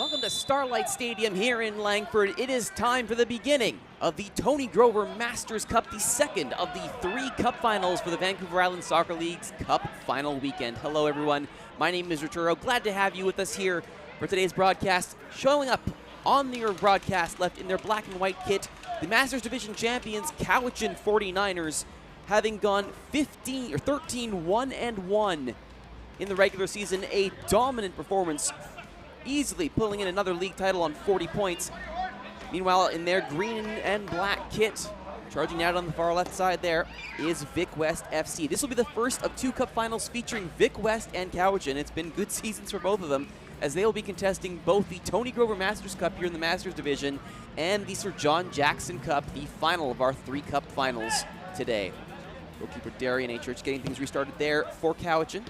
Welcome to Starlight Stadium here in Langford. It is time for the beginning of the Tony Grover Masters Cup, the second of the 3 Cup Finals for the Vancouver Island Soccer League's Cup Final Weekend. Hello everyone, my name is Arturo. Glad to have you with us here for today's broadcast. Showing up on your broadcast left in their black and white kit, the Masters Division champions Cowichan 49ers, having gone 13-1-1 in the regular season, a dominant performance, easily pulling in another league title on 40 points. Meanwhile, in their green and black kit, charging out on the far left side there, is Vic West FC. This will be the first of 2 Cup Finals featuring Vic West and Cowichan. It's been good seasons for both of them, as they will be contesting both the Tony Grover Masters Cup here in the Masters Division and the Sir John Jackson Cup, the final of our 3 Cup Finals today. Goalkeeper Darian A. Church getting things restarted there for Cowichan.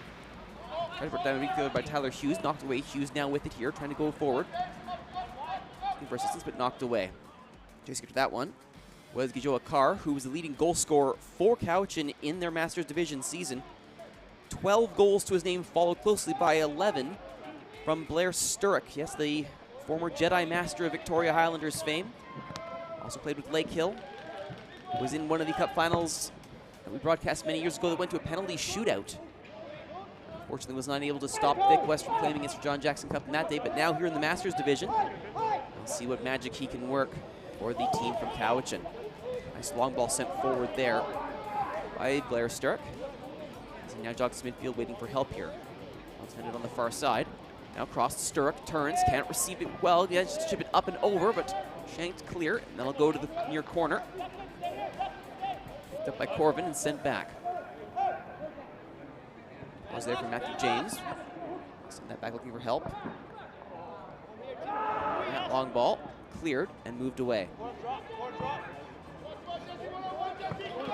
Tried to put down midfield by Tyler Hughes, knocked away. Hughes now with it here, trying to go forward. Looking for assistance, but knocked away. Just get to that one was Gijoa Carr, who was the leading goal scorer for Cowichan in their Masters Division season. 12 goals to his name, followed closely by 11 from Blair Sturrock. Yes, the former Jedi Master of Victoria Highlanders fame. Also played with Lake Hill. Was in one of the Cup Finals that we broadcast many years ago that went to a penalty shootout. Fortunately, was not able to stop Vic West from claiming his John Jackson Cup in that day, but now here in the Masters Division, we'll see what magic he can work for the team from Cowichan. Nice long ball sent forward there by Blair Sturrock. As he now jogs to midfield, waiting for help here. Outended on the far side. Now crossed, Sturrock turns, can't receive it well. He has to chip it up and over, but shanked clear, and that'll go to the near corner. Picked up by Corvin and sent back. Was there for Matthew James. Send that back looking for help. That long ball cleared and moved away.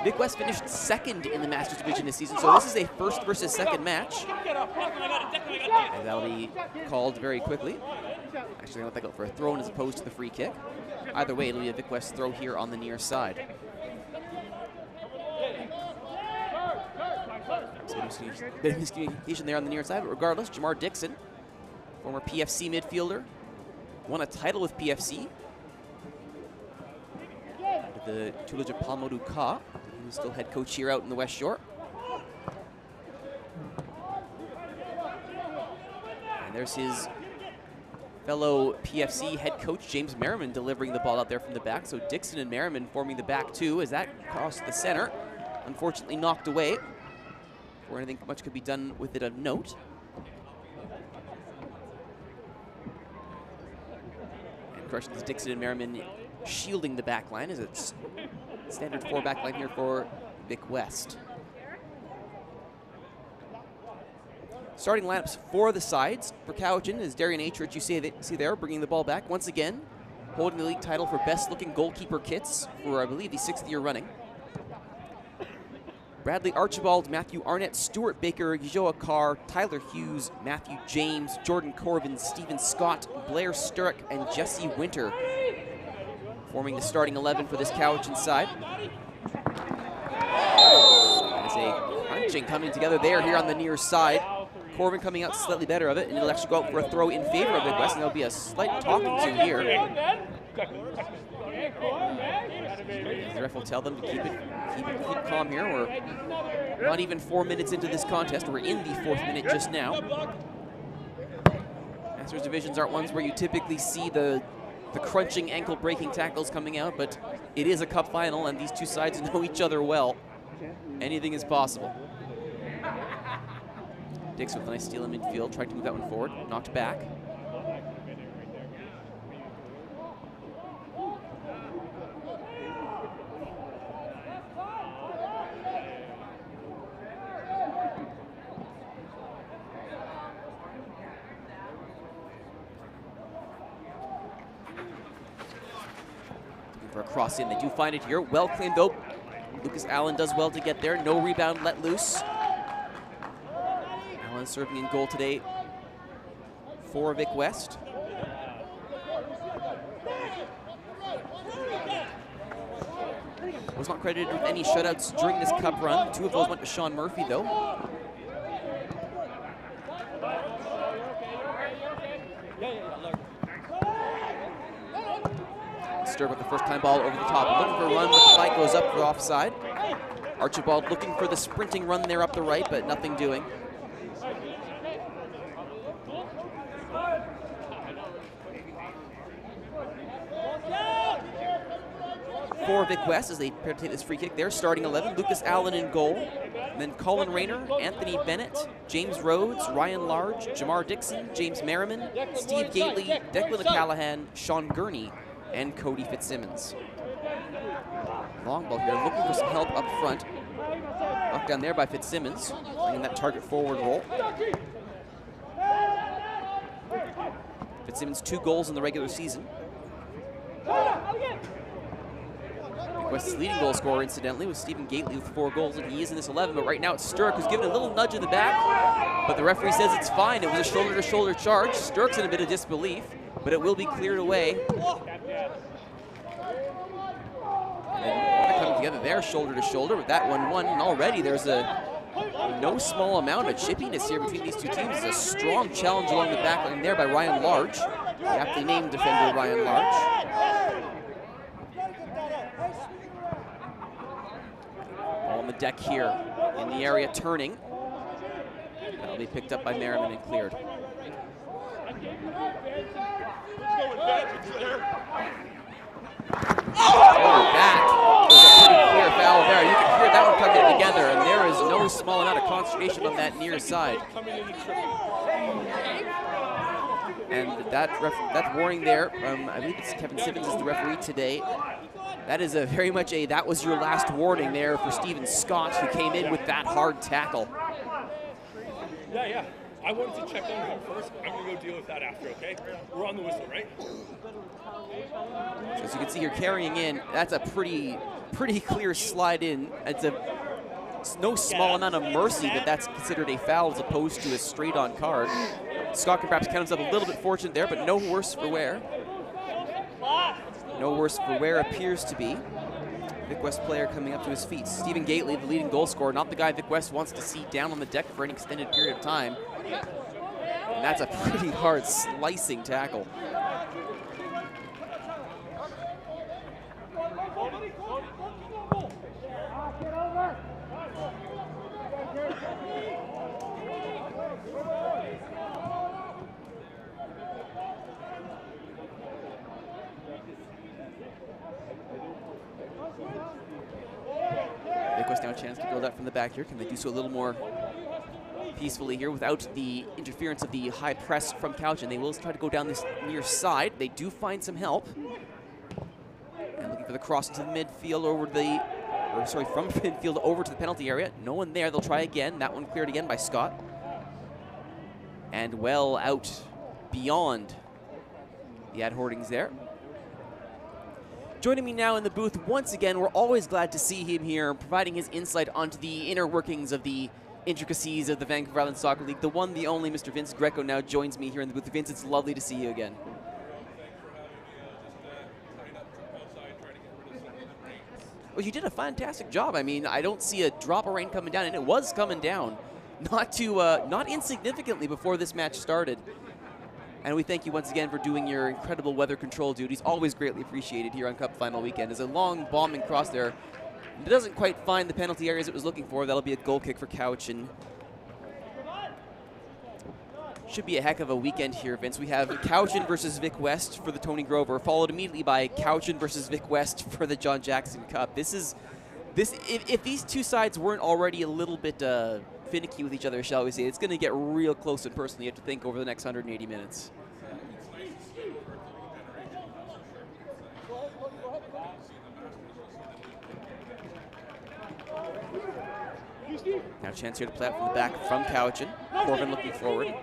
Vic West finished second in the Masters Division this season, so this is a first versus second match. And that'll be called very quickly. Actually, I'll let that go for a throw-in as opposed to the free kick. Either way, it'll be a Vic West throw here on the near side. Bit of miscommunication there on the near side, but regardless, Jamar Dixon, former PFC midfielder, won a title with PFC. Under the tutelage of Palmodou Ka, who's still head coach here out in the West Shore. And there's his fellow PFC head coach, James Merriman, delivering the ball out there from the back. So Dixon and Merriman forming the back two as that crossed the center. Unfortunately knocked away. Before anything much could be done with it of note. And questions Dixon and Merriman shielding the back line as it's standard 4 back line here for Vic West. Starting lineups for the sides for Cowichan is Darian Achurch, you see there, bringing the ball back once again, holding the league title for best looking goalkeeper kits for, I believe, the 6th year running. Bradley Archibald, Matthew Arnett, Stuart Baker, Gijoa Carr, Tyler Hughes, Matthew James, Jordan Corvin, Stephen Scott, Blair Sturrock, and Jesse Winter forming the starting 11 for this Cowichan side. There's a crunching coming together there here on the near side. Corvin coming out slightly better of it, and it'll actually go out for a throw in favor of Vic West, and there'll be a slight talking to here. The ref will tell them to keep calm here. We're not even 4 minutes into this contest. We're in the 4th minute just now. Masters divisions aren't ones where you typically see the crunching, ankle-breaking tackles coming out, but it is a cup final, and these two sides know each other well. Anything is possible. Dix with a nice steal in midfield, tried to move that one forward, knocked back. For a cross in, they do find it here. Well claimed though. Lucas Allen does well to get there. No rebound let loose. Allen serving in goal today for Vic West. Was not credited with any shutouts during this cup run. 2 of those went to Sean Murphy though. Sturck with the first time ball over the top. Looking for a run, but the flag goes up for offside. Archibald looking for the sprinting run there up the right, but nothing doing. For Vic West as they prepare to take this free kick. They're starting 11. Lucas Allen in goal. And then Colin Rayner, Anthony Bennett, James Rhodes, Ryan Large, Jamar Dixon, James Merriman, Steve Gately, Declan O'Callaghan, Sean Gurney, and Cody Fitzsimmons. Long ball here, looking for some help up front. Knocked down there by Fitzsimmons, bringing that target forward role. Fitzsimmons 2 goals in the regular season. West's leading goal scorer, incidentally, was Stephen Gately with 4 goals, and he is in this 11. But right now it's Sturck who's given a little nudge in the back, but the referee says it's fine. It was a shoulder-to-shoulder charge. Sturck's in a bit of disbelief, but it will be cleared away. And they're coming together there, shoulder to shoulder, with that 1-1. And already there's a no small amount of chippiness here between these two teams. It's a strong challenge along the back line there by Ryan Large, the aptly named defender Ryan Large. On the deck here in the area, turning. That'll be picked up by Merriman and cleared. Oh, that was a pretty clear foul there. You can hear that one coming together, and there is no small amount of concentration on that near side. And that warning there from, I believe it's Kevin Simmons is the referee today. That is a very much a that was your last warning there for Stephen Scott, who came in with that hard tackle. Yeah. I wanted to check on him first. I'm going to go deal with that after, okay? We're on the whistle, right? So as you can see here, carrying in, that's a pretty clear slide in. It's no small amount of mercy that that's considered a foul as opposed to a straight-on card. Scott can perhaps count himself a little bit fortunate there, but no worse for wear. No worse for wear appears to be. Vic West player coming up to his feet. Stephen Gately, the leading goal scorer, not the guy Vic West wants to see down on the deck for an extended period of time. And that's a pretty hard slicing tackle. Vic West now a chance to build up from the back here. Can they do so a little more peacefully here without the interference of the high press from Couch? And they will try to go down this near side. They do find some help. And looking for the cross into the midfield over the, or sorry, from midfield over to the penalty area. No one there. They'll try again. That one cleared again by Scott. And well out beyond the ad hoardings there. Joining me now in the booth once again, we're always glad to see him here, providing his insight onto the inner workings of the intricacies of the Vancouver Island Soccer League. The one, the only, Mr. Vince Greco now joins me here in the booth. Vince, it's lovely to see you again. Well, you did a fantastic job. I mean, I don't see a drop of rain coming down, and it was coming down, not insignificantly before this match started. And we thank you once again for doing your incredible weather control duties. Always greatly appreciated here on Cup Final Weekend. As a long bombing cross there, it doesn't quite find the penalty areas it was looking for. That'll be a goal kick for Couch, and should be a heck of a weekend here, Vince. We have Couchin versus Vic West for the Tony Grover, followed immediately by Couchin versus Vic West for the John Jackson Cup. If these two sides weren't already a little bit finicky with each other, shall we say, it's going to get real close and personal, you have to think, over the next 180 minutes. Now a chance here to play out from the back from Couchin. Corbin looking forward.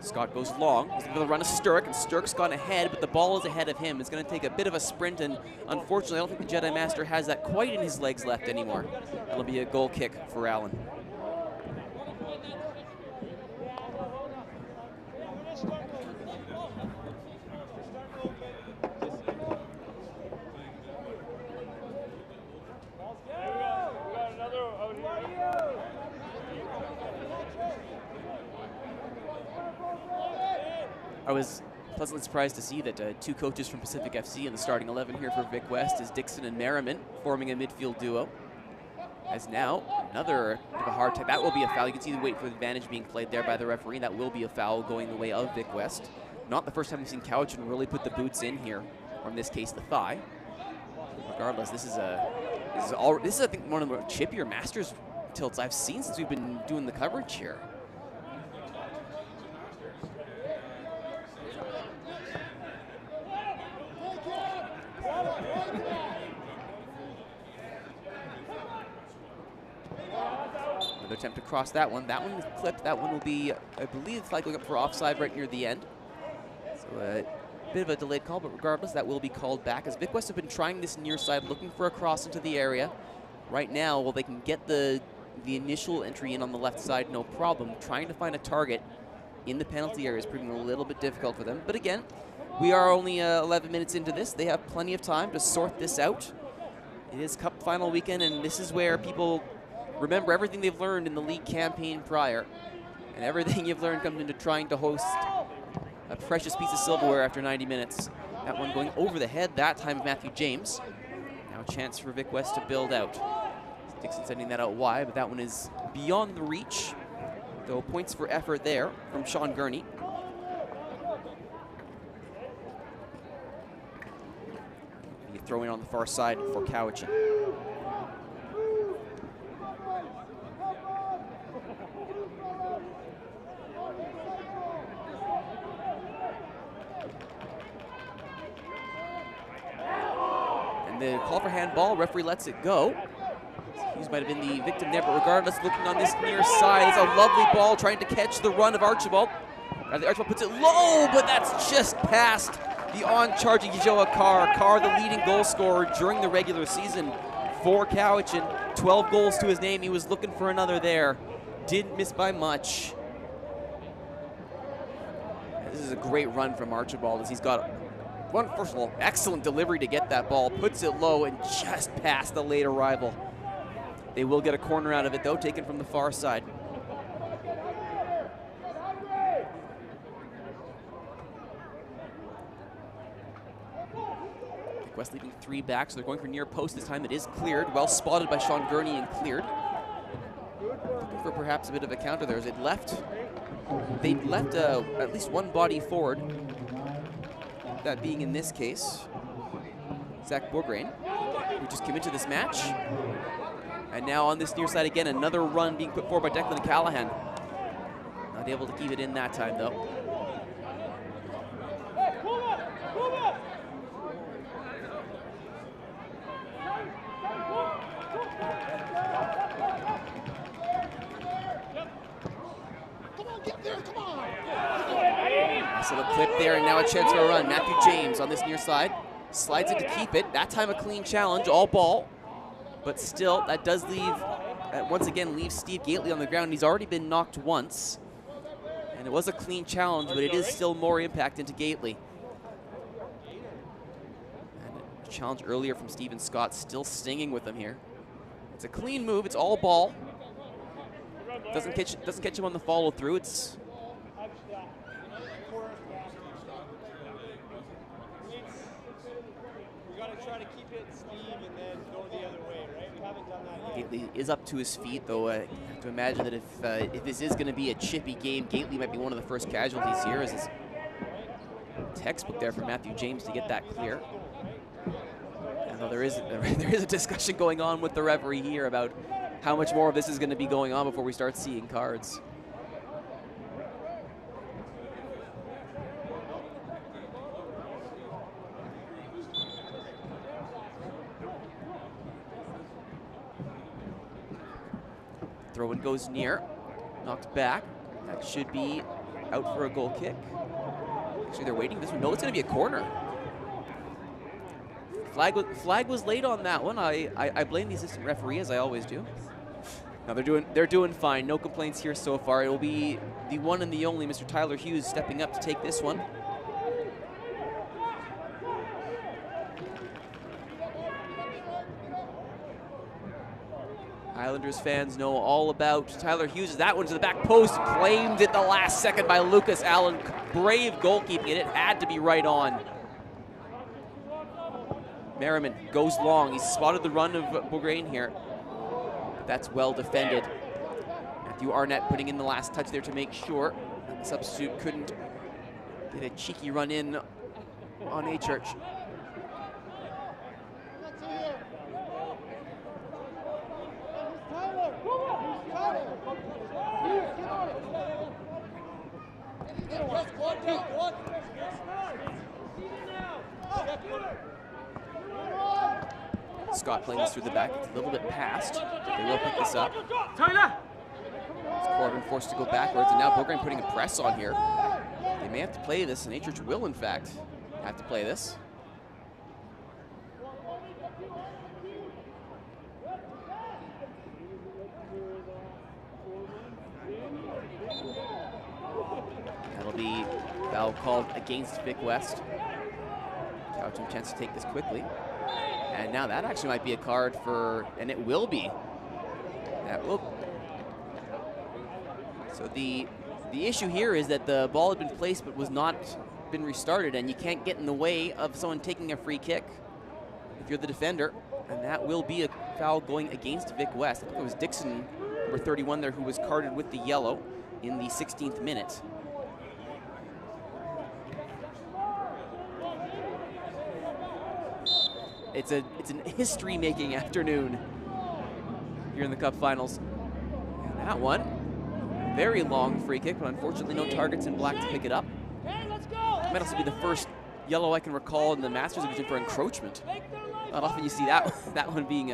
Scott goes long. He's going to run a Sturck, and Sturck's gone ahead, but the ball is ahead of him. It's going to take a bit of a sprint, and unfortunately, I don't think the Jedi Master has that quite in his legs left anymore. That'll be a goal kick for Allen. I was pleasantly surprised to see that 2 coaches from Pacific FC in the starting 11 here for Vic West is Dixon and Merriman, forming a midfield duo. As now, another bit of a hard time. That will be a foul. You can see the weight for advantage being played there by the referee. That will be a foul going the way of Vic West. Not the first time we've seen Cowichan really put the boots in here, or in this case, the thigh. Regardless, this is I think one of the chippier Masters tilts I've seen since we've been doing the coverage here. Another attempt to cross that one. That one is clipped. That one will be, I believe, it's like going up for offside right near the end. So a bit of a delayed call, but regardless, that will be called back. As Vic West have been trying this near side, looking for a cross into the area. Right now, while they can get the initial entry in on the left side, no problem. Trying to find a target in the penalty area is proving a little bit difficult for them. But again, we are only 11 minutes into this. They have plenty of time to sort this out. It is Cup Final weekend, and this is where people remember everything they've learned in the league campaign prior. And everything you've learned comes into trying to host a precious piece of silverware after 90 minutes. That one going over the head, that time of Matthew James. Now a chance for Vic West to build out. Dixon sending that out wide, but that one is beyond the reach. Though points for effort there from Sean Gurney. Throw in on the far side for Cowichan. And the call for handball, referee lets it go. Hughes might have been the victim there, but regardless, looking on this near side, it's a lovely ball trying to catch the run of Archibald. Archibald puts it low, but that's just past the on-charging Joa Carr. Carr, the leading goal scorer during the regular season for Cowichan. 12 goals to his name. He was looking for another there. Didn't miss by much. This is a great run from Archibald as he's got one, first of all, excellent delivery to get that ball. Puts it low and just past the late arrival. They will get a corner out of it, though, taken from the far side. West leaving 3 back, so they're going for near post this time. It is cleared, well spotted by Sean Gurney and cleared. Looking for perhaps a bit of a counter there. As they left at least one body forward. That being in this case, Zach Bourgrain, who just came into this match. And now on this near side again, another run being put forward by Declan Callahan. Not able to keep it in that time though. So the clip there, and now a chance for a run. Matthew James on this near side. Slides it to keep it. That time a clean challenge, all ball. But still, that does leave, once again, leaves Steve Gately on the ground. He's already been knocked once. And it was a clean challenge, but it is still more impact into Gately. And a challenge earlier from Steven Scott, still stinging with him here. It's a clean move, it's all ball. Doesn't catch him on the follow through. It's Gately is up to his feet, though. I have to imagine that if this is going to be a chippy game, Gately might be one of the first casualties here. As his textbook there for Matthew James to get that clear. Although there is a discussion going on with the referee here about how much more of this is going to be going on before we start seeing cards. Throw in goes near, knocked back. That should be out for a goal kick. Actually, they're waiting this one. No, it's going to be a corner. Flag was late on that one. I blame the assistant referee, as I always do. Now they're doing fine. No complaints here so far. It will be the one and the only Mr. Tyler Hughes stepping up to take this one. Islanders fans know all about Tyler Hughes. That one to the back post, claimed at the last second by Lucas Allen. brave goalkeeping, and it had to be right on. Merriman goes long. He's spotted the run of Bourgain here. But that's well defended. Matthew Arnett putting in the last touch there to make sure that the substitute couldn't get a cheeky run in on A-Church. Scott playing this through the back. It's a little bit past. They will pick this up. Corbin forced to go backwards, and now Bourgain putting a press on here. They may have to play this, and A-Church will, in fact, have to play this. That'll be foul called against Vic West. Cowichan chance to take this quickly. And now that actually might be a card for, and it will be. That will. So the issue here is that the ball had been placed but was not been restarted, and you can't get in the way of someone taking a free kick if you're the defender. And that will be a foul going against Vic West. I think it was Dixon, number 31 there, who was carded with the yellow in the 16th minute. It's an history-making afternoon here in the Cup Finals. And that one, very long free kick, but unfortunately no targets in black to pick it up. It might also be the first yellow I can recall in the Masters Division for encroachment. Not often you see that one being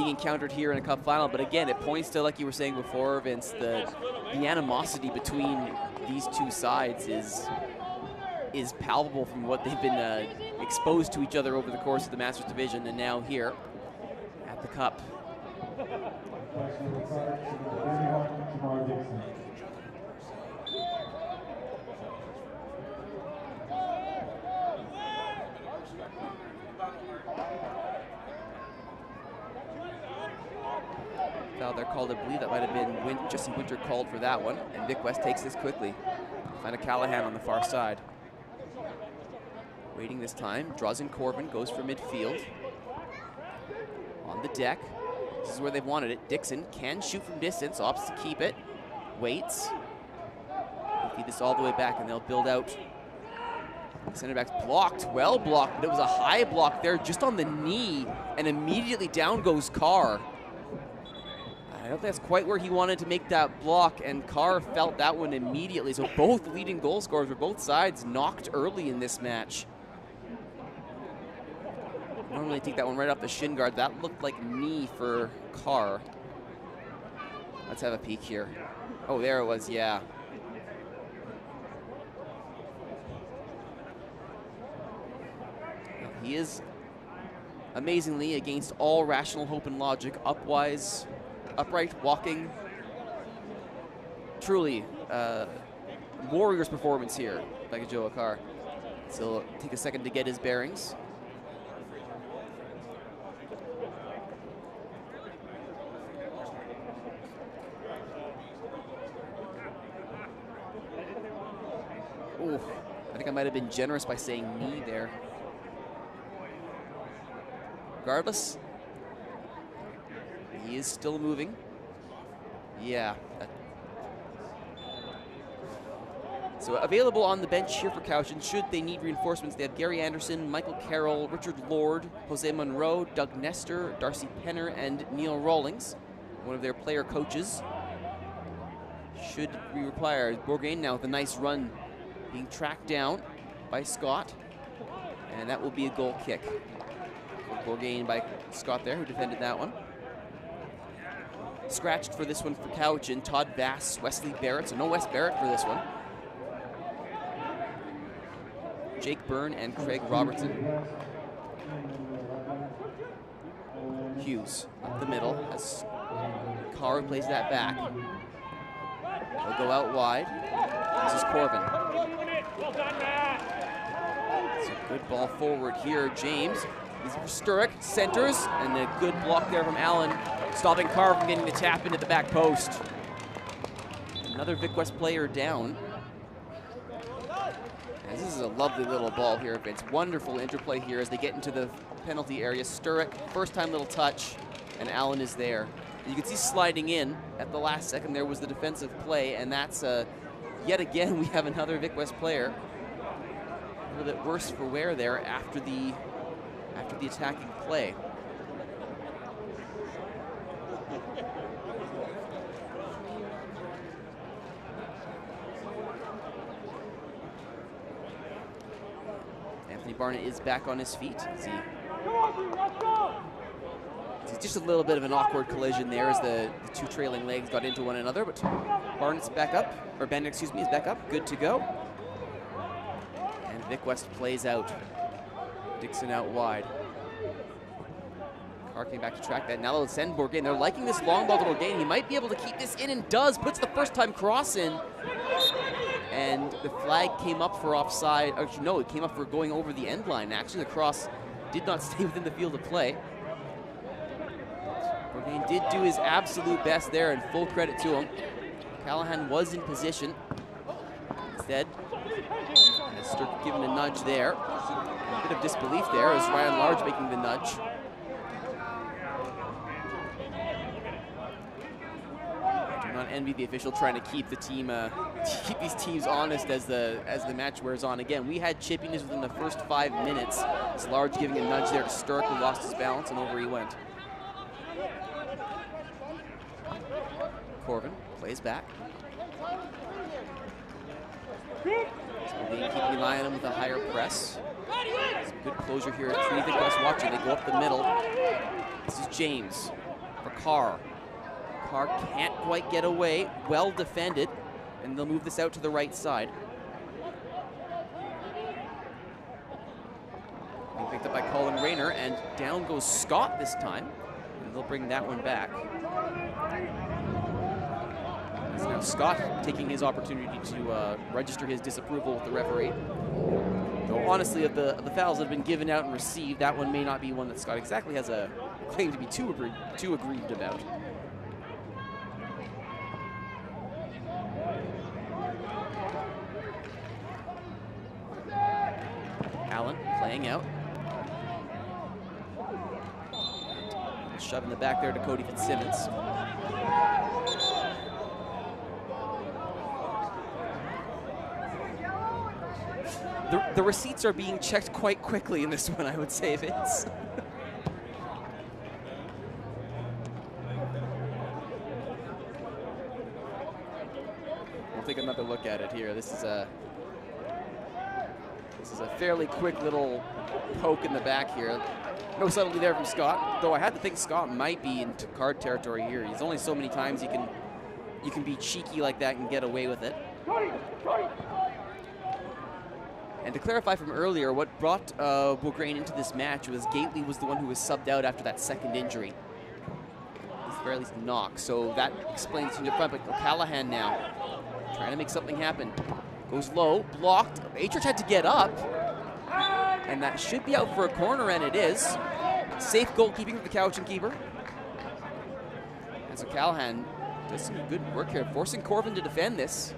encountered here in a Cup Final, but again, it points to, like you were saying before, Vince, the animosity between these two sides is palpable from what they've been exposed to each other over the course of the Masters Division, and now here at the Cup. Foul they're called, I believe that might have been Jesse Winter called for that one, and Vic West takes this quickly. Find a Callahan on the far side. Waiting this time, draws in Corbin, goes for midfield. On the deck, this is where they've wanted it. Dixon can shoot from distance, opts to keep it, waits. They'll feed this all the way back and they'll build out. The center back's blocked, well blocked, but it was a high block there just on the knee, and immediately down goes Carr. I don't think that's quite where he wanted to make that block, and Carr felt that one immediately. So both leading goal scorers for both sides knocked early in this match. Normally take that one right off the shin guard. That looked like knee for Carr. Let's have a peek here. Oh, there it was, yeah. He is, amazingly, against all rational hope and logic, upright, walking. Truly, warrior's performance here by Joe Carr. So take a second to get his bearings. Ooh, I think I might have been generous by saying knee there. Regardless, he is still moving. Yeah. So available on the bench here for Cowichan, should they need reinforcements, they have Gary Anderson, Michael Carroll, Richard Lord, Jose Monroe, Doug Nestor, Darcy Penner, and Neil Rawlings, one of their player coaches. Should be required. Bourgain now with a nice run, being tracked down by Scott, and that will be a goal kick. Bourgain by Scott there, who defended that one. Scratched for this one for Cowichan, Todd Bass, Wesley Barrett, so no Wes Barrett for this one. Jake Byrne and Craig Robertson. Hughes up the middle as Carr plays that back. They'll go out wide. This is Corbin. It's a good ball forward here. James. He's for Sturrock, centers, and a good block there from Allen, stopping Carr from getting the tap into the back post. Another Vic West player down. This is a lovely little ball here, Vince. Wonderful interplay here as they get into the penalty area. Sturrock, first time little touch, and Allen is there. And you can see sliding in at the last second there was the defensive play, and that's yet again we have another Vic West player. A little bit worse for wear there after the attacking play. Anthony Barnett is back on his feet. It's just a little bit of an awkward collision there as the two trailing legs got into one another, but Barnett's back up, or Bennett, excuse me, is back up, good to go. And Vic West plays out. Dixon out wide. Carr came back to track that. Now they'll send Bourgain. They're liking this long ball to Bourgain. He might be able to keep this in and does. Puts the first time cross in. And the flag came up for offside. Actually, no, it came up for going over the end line. Actually, the cross did not stay within the field of play. Bourgain did do his absolute best there, and full credit to him. Callahan was in position. Instead, Sturrock given a nudge there. A bit of disbelief there as Ryan Large making the nudge. I do not envy the official trying to keep the team, keep these teams honest as the match wears on. Again, we had chippiness within the first 5 minutes. As Large giving a nudge there to Sturrock, who lost his balance, and over he went. Corvin plays back. Keeping an eye on him with a higher press. Some good closure here at 3. Vic West watching. They go up the middle. This is James for Carr. Carr can't quite get away. Well defended. And they'll move this out to the right side. Being picked up by Colin Rayner, and down goes Scott this time. And they'll bring that one back. It's now Scott taking his opportunity to register his disapproval with the referee. Though honestly, of the fouls that have been given out and received, that one may not be one that Scott exactly has a claim to be too aggrieved about. Allen playing out. And shove in the back there to Cody Fitzsimmons. The receipts are being checked quite quickly in this one, I would say, Vince. We'll take another look at it here. This is a fairly quick little poke in the back here. No subtlety there from Scott, though I had to think Scott might be into card territory here. There's only so many times you can be cheeky like that and get away with it. And to clarify from earlier, what brought Bourgain into this match was Gately was the one who was subbed out after that second injury. At the very least knock, so that explains in the front, but O'Callahan now trying to make something happen. Goes low, blocked. Atrich had to get up, and that should be out for a corner, and it is. Safe goalkeeping with the Cowichan keeper. And so Callahan does some good work here, forcing Corvin to defend this.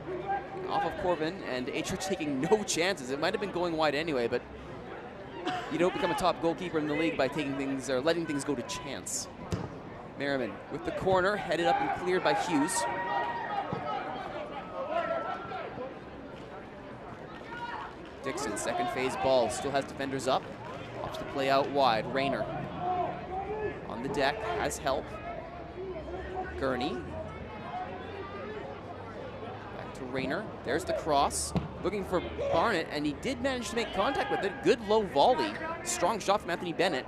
Off of Corvin, and Atrich taking no chances. It might have been going wide anyway, but you don't become a top goalkeeper in the league by taking things or letting things go to chance. Merriman with the corner, headed up and cleared by Hughes. Dixon, second phase ball, still has defenders up. Opts to play out wide. Rayner on the deck, has help. Gurney. To Rayner, there's the cross, looking for Barnett, and he did manage to make contact with it. Good low volley, strong shot from Anthony Bennett,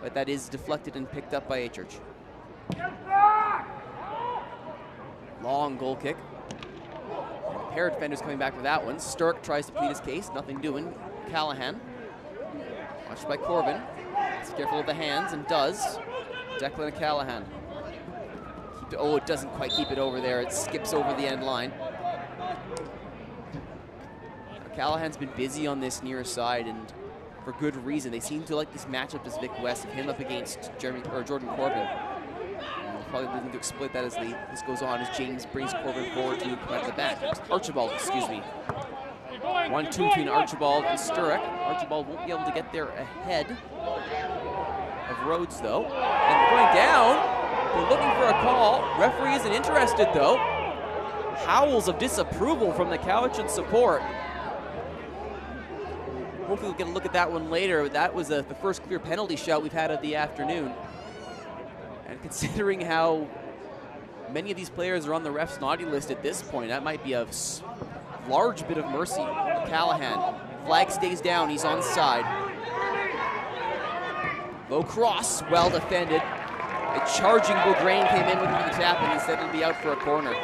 but that is deflected and picked up by Atrich. Long goal kick. And a pair of defenders coming back for that one. Sturrock tries to plead his case, nothing doing. Callahan, watched by Corvin. He's careful of the hands and does. Declan and Callahan. Oh, it doesn't quite keep it over there. It skips over the end line. Callahan's been busy on this near side, and for good reason. They seem to like this matchup as Vic West, him up against Jordan Corvin. And they'll probably looking to exploit that as this goes on, as James brings Corvin forward to come out of the back. Archibald, excuse me. 1-2 between Archibald and Sturrock. Archibald won't be able to get there ahead of Rhodes, though. And they're going down. They're looking for a call. Referee isn't interested, though. Howls of disapproval from the Cowichan support. Hopefully we'll get a look at that one later. That was the first clear penalty shot we've had of the afternoon. And considering how many of these players are on the ref's naughty list at this point, that might be a large bit of mercy. Callahan, flag stays down, he's onside. Low cross, well defended. A charging Beaugrain came in looking for the tap and instead it'll be out for a corner.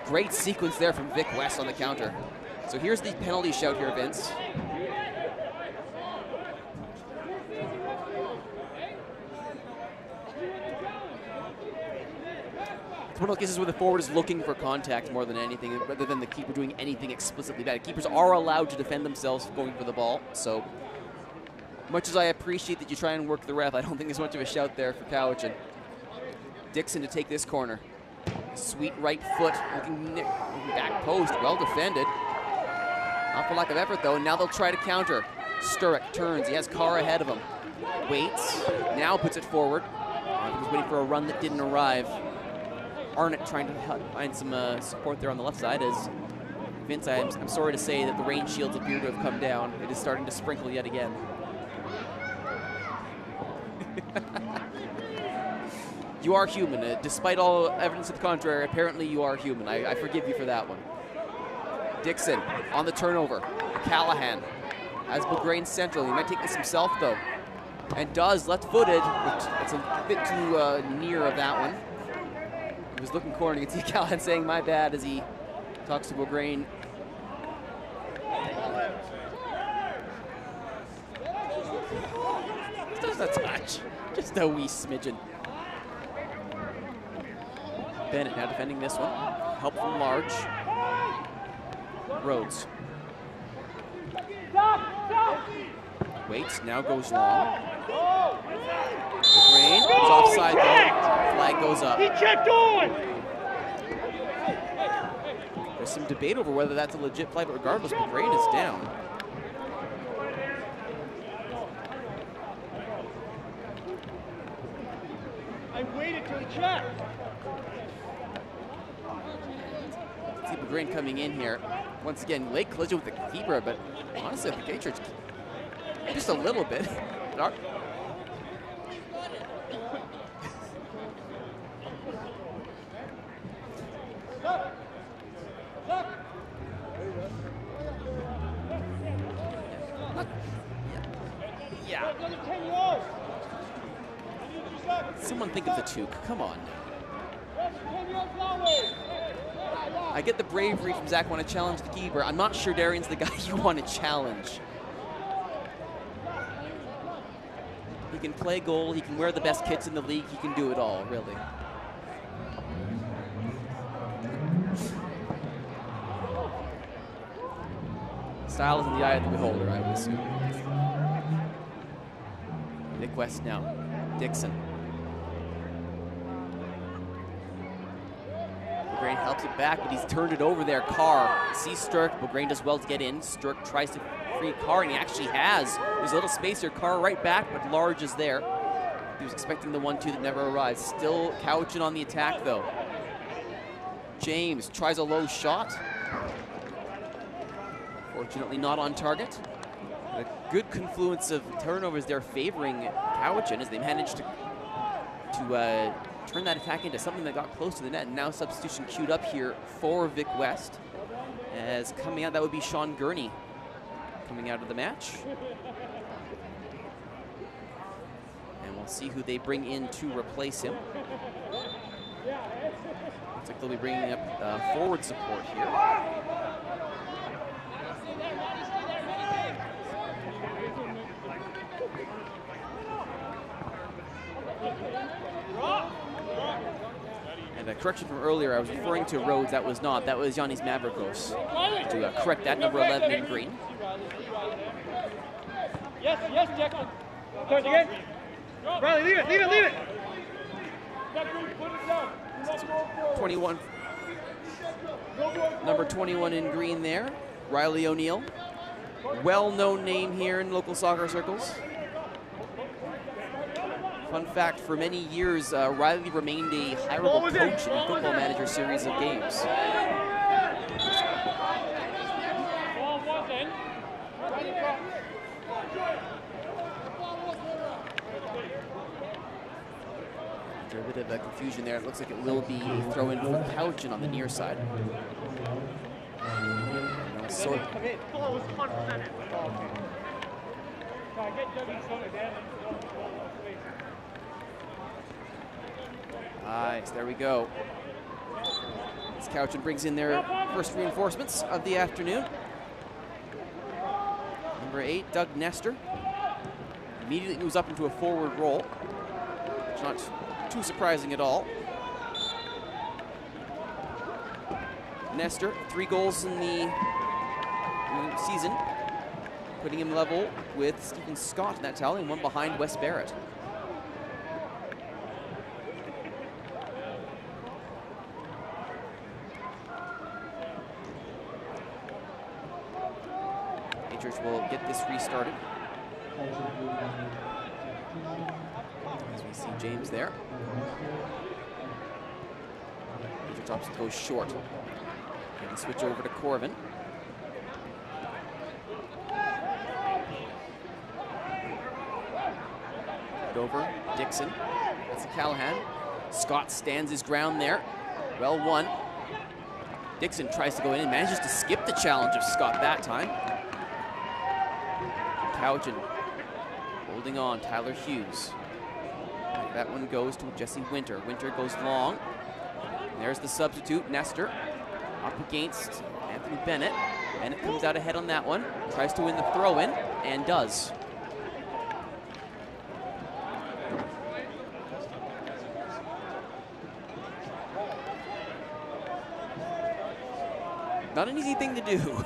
Great sequence there from Vic West on the counter. So here's the penalty shout here, Vince. It's one of those cases where the forward is looking for contact more than anything, rather than the keeper doing anything explicitly bad. Keepers are allowed to defend themselves going for the ball, so much as I appreciate that you try and work the ref, I don't think there's much of a shout there for Cowichan. Dixon to take this corner. Sweet right foot, looking back post, well defended. Not for lack of effort though, and now they'll try to counter. Sturrock turns, he has Carr ahead of him. Waits, now puts it forward. He was waiting for a run that didn't arrive. Arnott trying to find some support there on the left side as Vince, I'm sorry to say that the rain shields appear to have come down. It is starting to sprinkle yet again. You are human. Despite all evidence to the contrary, apparently you are human. I forgive you for that one. Dixon on the turnover. Callahan has Beaugrain central. He might take this himself, though. And does, left-footed, which it's a bit too near of that one. He was looking corner. You can see Callahan saying, my bad, as he talks to Beaugrain. Just a touch. Just a wee smidgen. Bennett now defending this one. Help from Large. Rhodes. Waits, now goes long. Beaugrain is offside though. Flag goes up. He checked on! There's some debate over whether that's a legit flag, but regardless, Beaugrain is down. I waited till he checked. See Beaugrain coming in here. Once again, late collision with the keeper, but honestly, the Patriots just a little bit. Yeah. Someone think of the Toque. Come on. I get the bravery from Zach want to challenge the keeper. I'm not sure Darian's the guy you want to challenge. He can play goal, he can wear the best kits in the league, he can do it all, really. Style is in the eye of the beholder, I would assume. Nick West now. Dixon. Beaugrain helps it back, but he's turned it over there. Carr sees Sturrock. Beaugrain does well to get in. Sturrock tries to free Carr, and he actually has. There's a little space here. Carr right back, but Large is there. He was expecting the 1-2 that never arrived. Still Cowichan on the attack, though. James tries a low shot. Fortunately not on target. A good confluence of turnovers there favoring Cowichan as they managed to turn that attack into something that got close to the net. And now substitution queued up here for Vic West. As coming out, that would be Sean Gurney coming out of the match. And we'll see who they bring in to replace him. Looks like they'll be bringing up forward support here. And a correction from earlier, I was referring to Rhodes. That was not. That was Yannis Mavrikos. To correct that, number 11 in green. Yes, yes, Jack. Towards again. Riley, leave it, leave it, leave it. 21. Number 21 in green there. Riley O'Neill, well-known name here in local soccer circles. Fun fact, for many years, Riley remained a hireable coach in the Football Manager series of games. After a bit of a confusion there, it looks like it will be a throw-in for Couchin on the near side. Nice, there we go. As Couchin brings in their first reinforcements of the afternoon. Number 8, Doug Nestor. Immediately moves up into a forward role, which is not too surprising at all. Nestor, 3 goals in the season, putting him level with Stephen Scott in that tally, and 1 behind Wes Barrett. Patriots will get this restarted. As we see James there. Patriots option goes short. And the switch over to Corvin. Over Dixon. That's a Callahan. Scott stands his ground there. Well won. Dixon tries to go in and manages to skip the challenge of Scott that time. Couchin holding on. Tyler Hughes. That one goes to Jesse Winter. Winter goes long. And there's the substitute, Nestor, up against Anthony Bennett. Bennett comes out ahead on that one. Tries to win the throw-in and does. Not an easy thing to do.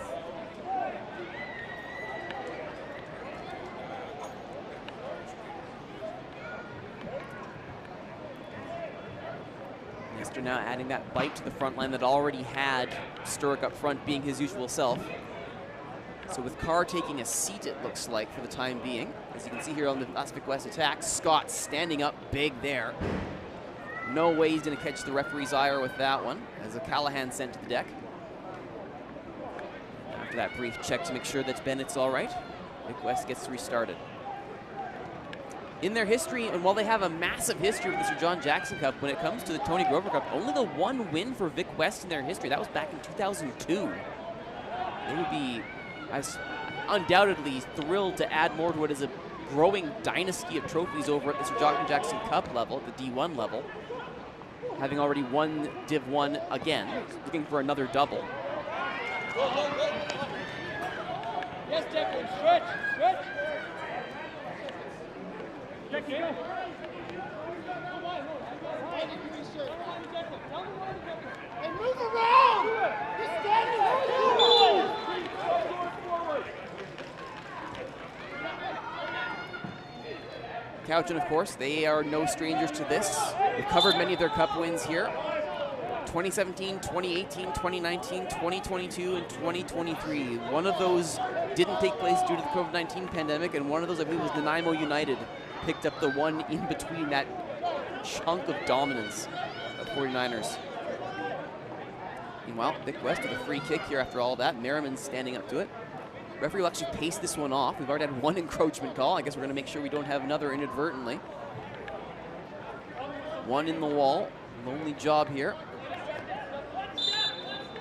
Nestor now adding that bite to the front line that already had Sturrock up front being his usual self. So with Carr taking a seat, it looks like, for the time being. As you can see here on the Pacific West attack, Scott standing up big there. No way he's going to catch the referee's ire with that one, as a Callahan sent to the deck. After that brief check to make sure that Bennett's all right, Vic West gets restarted. In their history, and while they have a massive history with the Sir John Jackson Cup, when it comes to the Tony Grover Cup, only the 1 win for Vic West in their history. That was back in 2002. They would be undoubtedly thrilled to add more to what is a growing dynasty of trophies over at the Sir John Jackson Cup level, at the D1 level, having already won Div 1 again, looking for another double. Yes, Declan, stretch, stretch. Declan. And move around. You're standing there. Couchin, of course, they are no strangers to this. We've covered many of their cup wins here. 2017, 2018, 2019, 2022, and 2023. One of those didn't take place due to the COVID-19 pandemic, and one of those, I believe, was Nanaimo United. Picked up the one in between that chunk of dominance of 49ers. Meanwhile, Vic West with a free kick here after all that. Merriman's standing up to it. Referee will actually pace this one off. We've already had 1 encroachment call. I guess we're going to make sure we don't have another inadvertently. 1 in the wall. Lonely job here.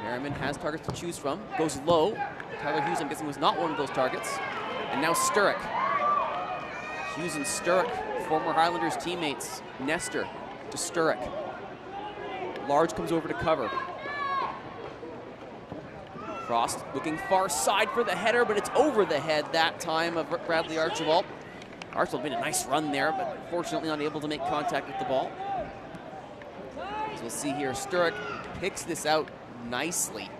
Merriman has targets to choose from. Goes low. Tyler Hughes, I'm guessing, was not one of those targets. And now Sturrock. Hughes and Sturrock, former Highlanders teammates. Nestor to Sturrock. Large comes over to cover. Cross looking far side for the header, but it's over the head that time of Bradley Archibald. Archibald made a nice run there, but unfortunately not able to make contact with the ball. As we'll see here, Sturrock picks this out nicely.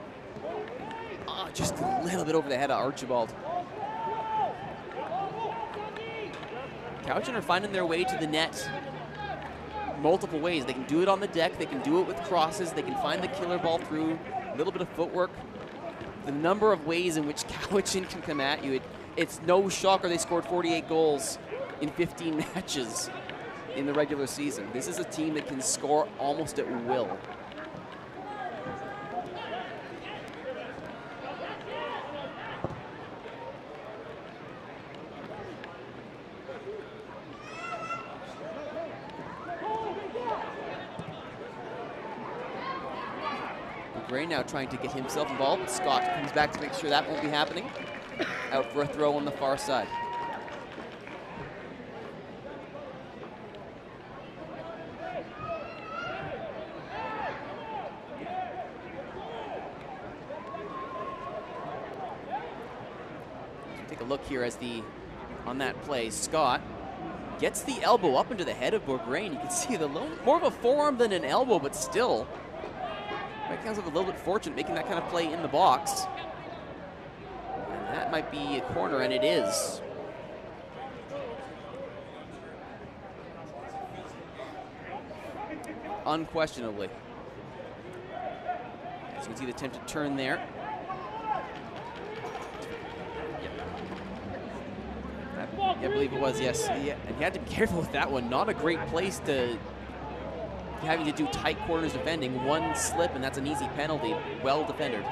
Just a little bit over the head of Archibald. Couchin are finding their way to the net multiple ways. They can do it on the deck, they can do it with crosses, they can find the killer ball through a little bit of footwork. the number of ways in which Cowichan can come at you, it's no shocker they scored 48 goals in 15 matches in the regular season. This is a team that can score almost at will. Gray now trying to get himself involved. Scott comes back to make sure that won't be happening. Out for a throw on the far side. Take a look here as on that play, Scott gets the elbow up into the head of Bourgrain. You can see the more of a forearm than an elbow, but still. That sounds like a little bit fortunate making that kind of play in the box. And that might be a corner, and it is. Unquestionably. As you can see the attempted turn there. I believe it was, yes. Yeah. And you had to be careful with that one. Not a great place to having to do tight corners defending. One slip and that's an easy penalty. Well defended.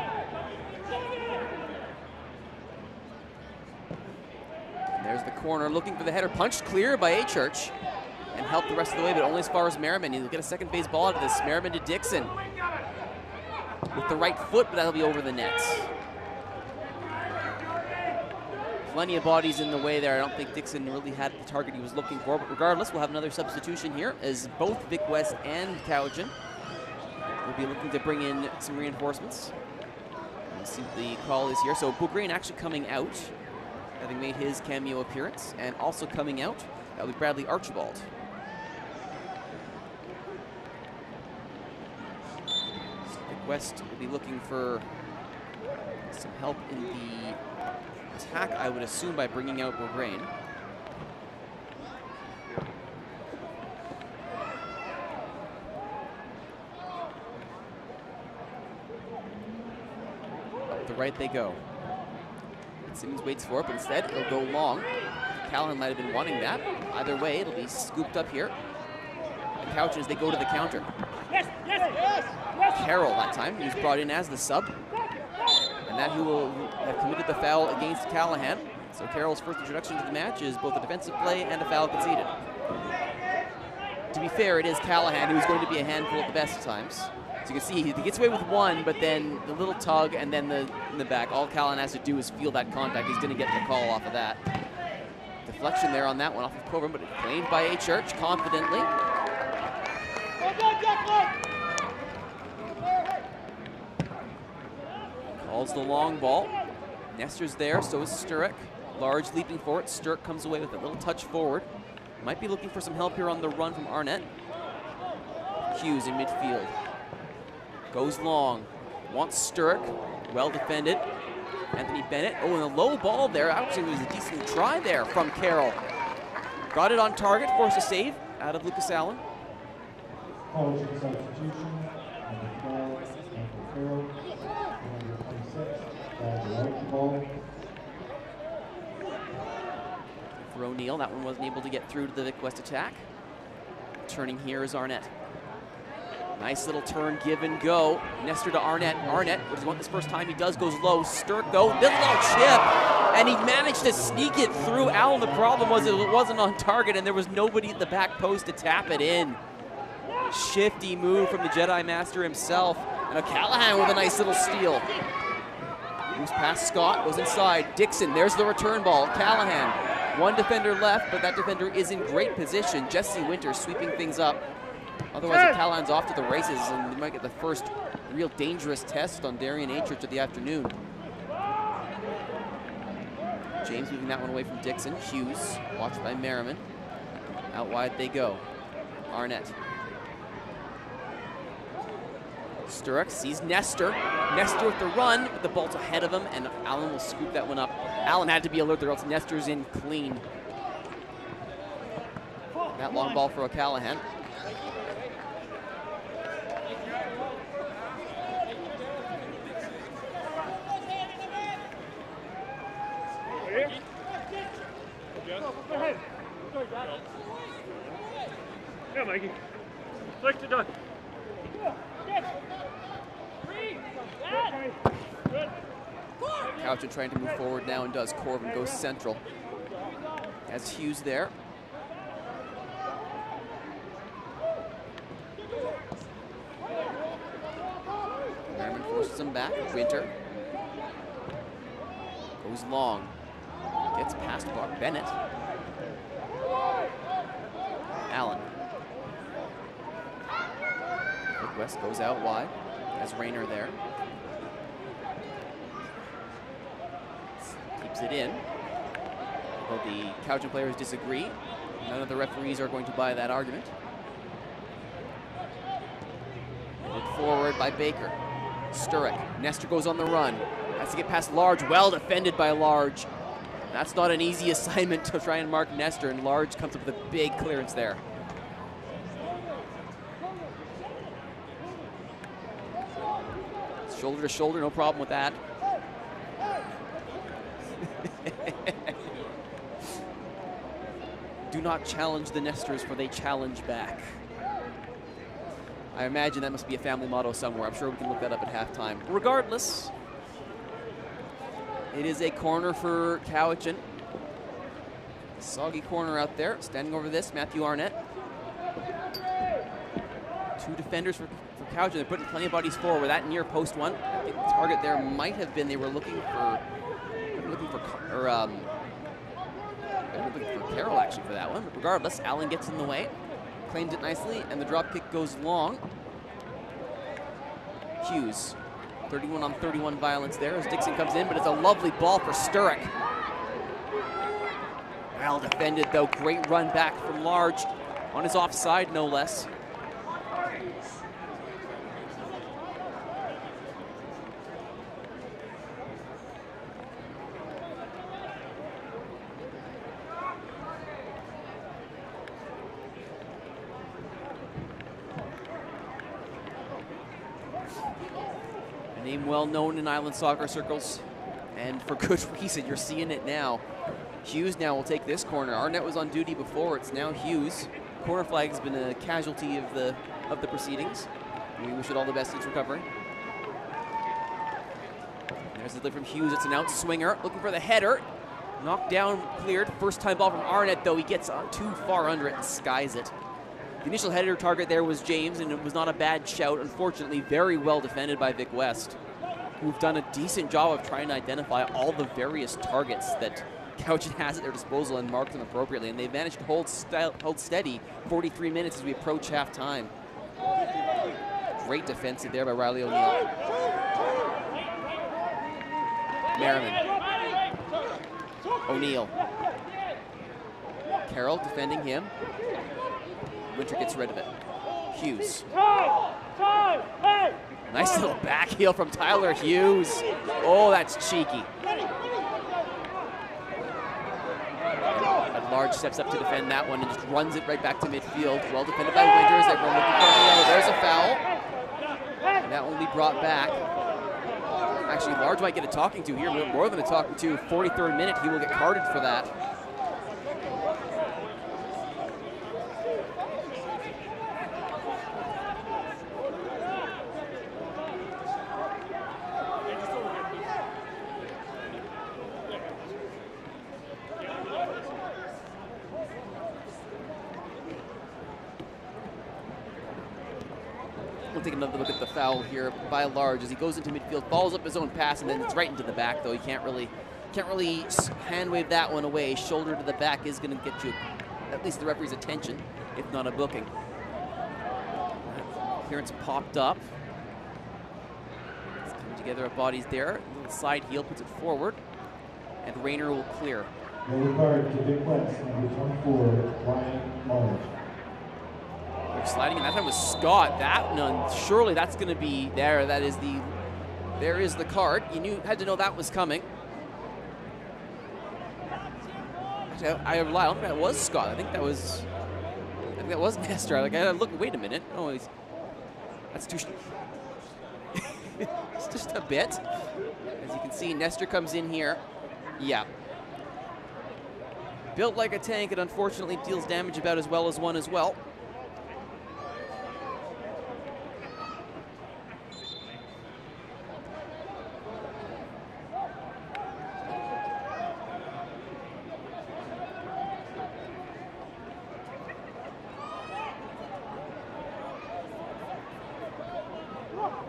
And there's the corner looking for the header. Punched clear by A-Church and helped the rest of the way, but only as far as Merriman. He'll get a second base ball out of this. Merriman to Dixon with the right foot, but that'll be over the net. Plenty of bodies in the way there. I don't think Dixon really had the target he was looking for, but regardless, we'll have another substitution here as both Vic West and Cowichan will be looking to bring in some reinforcements. We'll see what the call is here. So Bourgrain actually coming out, having made his cameo appearance, and also coming out, that'll be Bradley Archibald. So Vic West will be looking for some help in the attack, I would assume, by bringing out Bourgrain. Up the right they go. Simmons waits for it, but instead it'll go long. Callahan might have been wanting that. Either way, it'll be scooped up here. And Cowichan as they go to the counter. Yes, yes, yes, yes. Carroll that time, he was brought in as the sub. And that who will have committed the foul against Callahan. So Carroll's first introduction to the match is both a defensive play and a foul conceded. To be fair, it is Callahan who's going to be a handful at the best of times. So you can see he gets away with one, but then the little tug and then in the back. All Callahan has to do is feel that contact. He's going to get the call off of that. Deflection there on that one off of Coburn, but claimed by A-Church confidently. Calls the long ball. Nestor's there, so is Sturrock. Large leaping forward. Sturrock comes away with a little touch forward. Might be looking for some help here on the run from Arnett. Hughes in midfield. Goes long. Wants Sturrock. Well defended. Anthony Bennett. Oh, and a low ball there. Actually, it was a decent try there from Carroll. Got it on target. Forced a save out of Lucas Allen. For O'Neill, that one wasn't able to get through to the Vic West attack. Turning here is Arnett. Nice little turn, give and go. Nestor to Arnett. Arnett, which is one this first time he does, goes low. Sturrock though, this little chip, and he managed to sneak it through. Allen, the problem was it wasn't on target and there was nobody at the back post to tap it in. Shifty move from the Jedi Master himself. And Callahan with a nice little steal. Moves past Scott, goes inside. Dixon, there's the return ball. Callahan, one defender left, but that defender is in great position. Jesse Winter sweeping things up. Otherwise, Callahan's off to the races, and they might get the first real dangerous test on Darian A-Church of the afternoon. James moving that one away from Dixon. Hughes, watched by Merriman. Out wide they go. Arnett. Sturrock sees Nestor. Nestor with the run, but the ball's ahead of him, and Allen will scoop that one up. Allen had to be alert there, else Nestor's in clean. That long ball for O'Callahan. Yeah, Mikey. Flick to done. Couchin trying to move forward now and does. Corbin goes central. Has Hughes there. Merriman forces him back. Winter goes long. Gets past Bennett. Allen. West goes out wide. Has Rayner there. Keeps it in. Although the Couchin players disagree, none of the referees are going to buy that argument. Moved forward by Baker. Sturrock. Nestor goes on the run. Has to get past Large. Well defended by Large. That's not an easy assignment to try and mark Nestor, and Large comes up with a big clearance there. Shoulder to shoulder, no problem with that. Do not challenge the Nestors, for they challenge back. I imagine that must be a family motto somewhere. I'm sure we can look that up at halftime. Regardless, it is a corner for Cowichan. Soggy corner out there. Standing over this, Matthew Arnett. Two defenders for Cowichan. They're putting plenty of bodies forward. That near post one, I think the target there might have been, they were looking for Carroll actually for that one. But regardless, Allen gets in the way, claims it nicely, and the drop kick goes long. Hughes, 31-on-31 violence there as Dixon comes in, but it's a lovely ball for Sturrock. Well defended though, great run back from Large on his offside, no less. Name well known in Island soccer circles, and for good reason. You're seeing it now. Hughes now will take this corner. Arnett was on duty before. It's now Hughes. Corner flag has been a casualty of the proceedings. We wish it all the best in its recovery. There's the delivery from Hughes. It's an out swinger looking for the header. Knocked down, cleared. First time ball from Arnett though. He gets too far under it and skies it. The initial header target there was James, and it was not a bad shout. Unfortunately, very well defended by Vic West, who've done a decent job of trying to identify all the various targets that Cowichan has at their disposal and mark them appropriately. And they've managed to hold steady 43 minutes as we approach halftime. Great defensive there by Riley O'Neill. Merriman. O'Neill. Carroll defending him. Winter gets rid of it. Hughes. Nice little back heel from Tyler Hughes. Oh, that's cheeky. But Large steps up to defend that one and just runs it right back to midfield. Well defended by Winters. Everyone looking for O'Neill. There's a foul. And that will be brought back. Actually, Large might get a talking to here. More than a talking to. 43rd minute, he will get carded for that. We'll take another look at the foul here by Large as he goes into midfield, follows up his own pass, and then it's right into the back though. He can't really hand wave that one away. Shoulder to the back is going to get you at least the referee's attention, if not a booking. Clearance popped up. It's coming together of bodies there. A little side heel puts it forward, and Rayner will clear. Yellow card to Vic West, number 24, Ryan Large. Sliding, and that time was Scott. That none. Surely that's going to be there. There is the card. You had to know that was coming. Actually, I rely on that was Scott. I think that was Nestor. Like, I look. Wait a minute. Oh, that's too. It's just a bit. As you can see, Nestor comes in here. Yeah. built like a tank, it unfortunately deals damage about as well as one as well.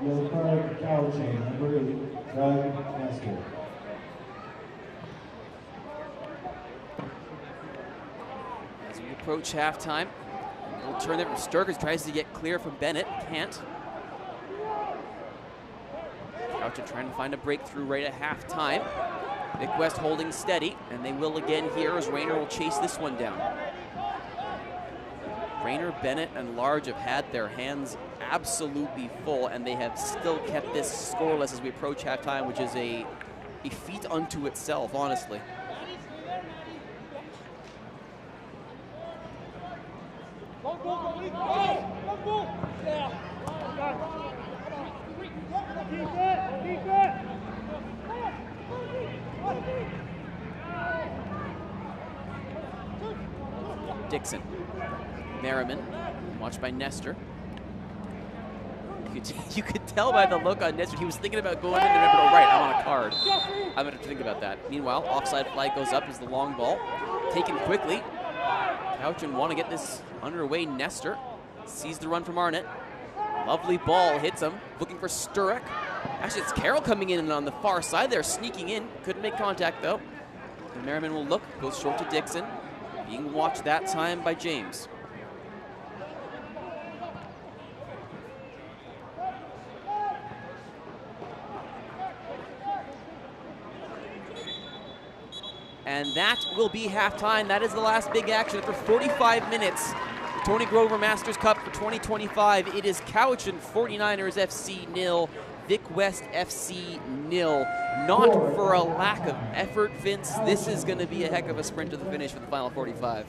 Yellow card, foul chain, number 8, Doug Nestor. As we approach halftime, a little turn there from Sturgis, tries to get clear from Bennett, can't. Cowichan trying to find a breakthrough right at halftime. Vic West holding steady, and they will again here as Rayner will chase this one down. Rayner, Bennett, and Large have had their hands absolutely full, and they have still kept this scoreless as we approach halftime, which is a feat unto itself, honestly. Dixon. Merriman, watched by Nestor. You could tell by the look on Nestor, he was thinking about going in there, but right, I'm on a card. I'm going to have to think about that. Meanwhile, offside flag goes up as the long ball. Taken quickly. Cowichan want to get this underway. Nestor sees the run from Arnott. Lovely ball, hits him. Looking for Sturek. Actually, it's Carroll coming in on the far side there, sneaking in. Couldn't make contact, though. And Merriman will look, goes short to Dixon. Being watched that time by James. And that will be halftime. That is the last big action after 45 minutes. The Tony Grover Masters Cup for 2025. It is Cowichan 49ers FC 0, Vic West FC 0. Not for a lack of effort, Vince. This is going to be a heck of a sprint to the finish for the final 45.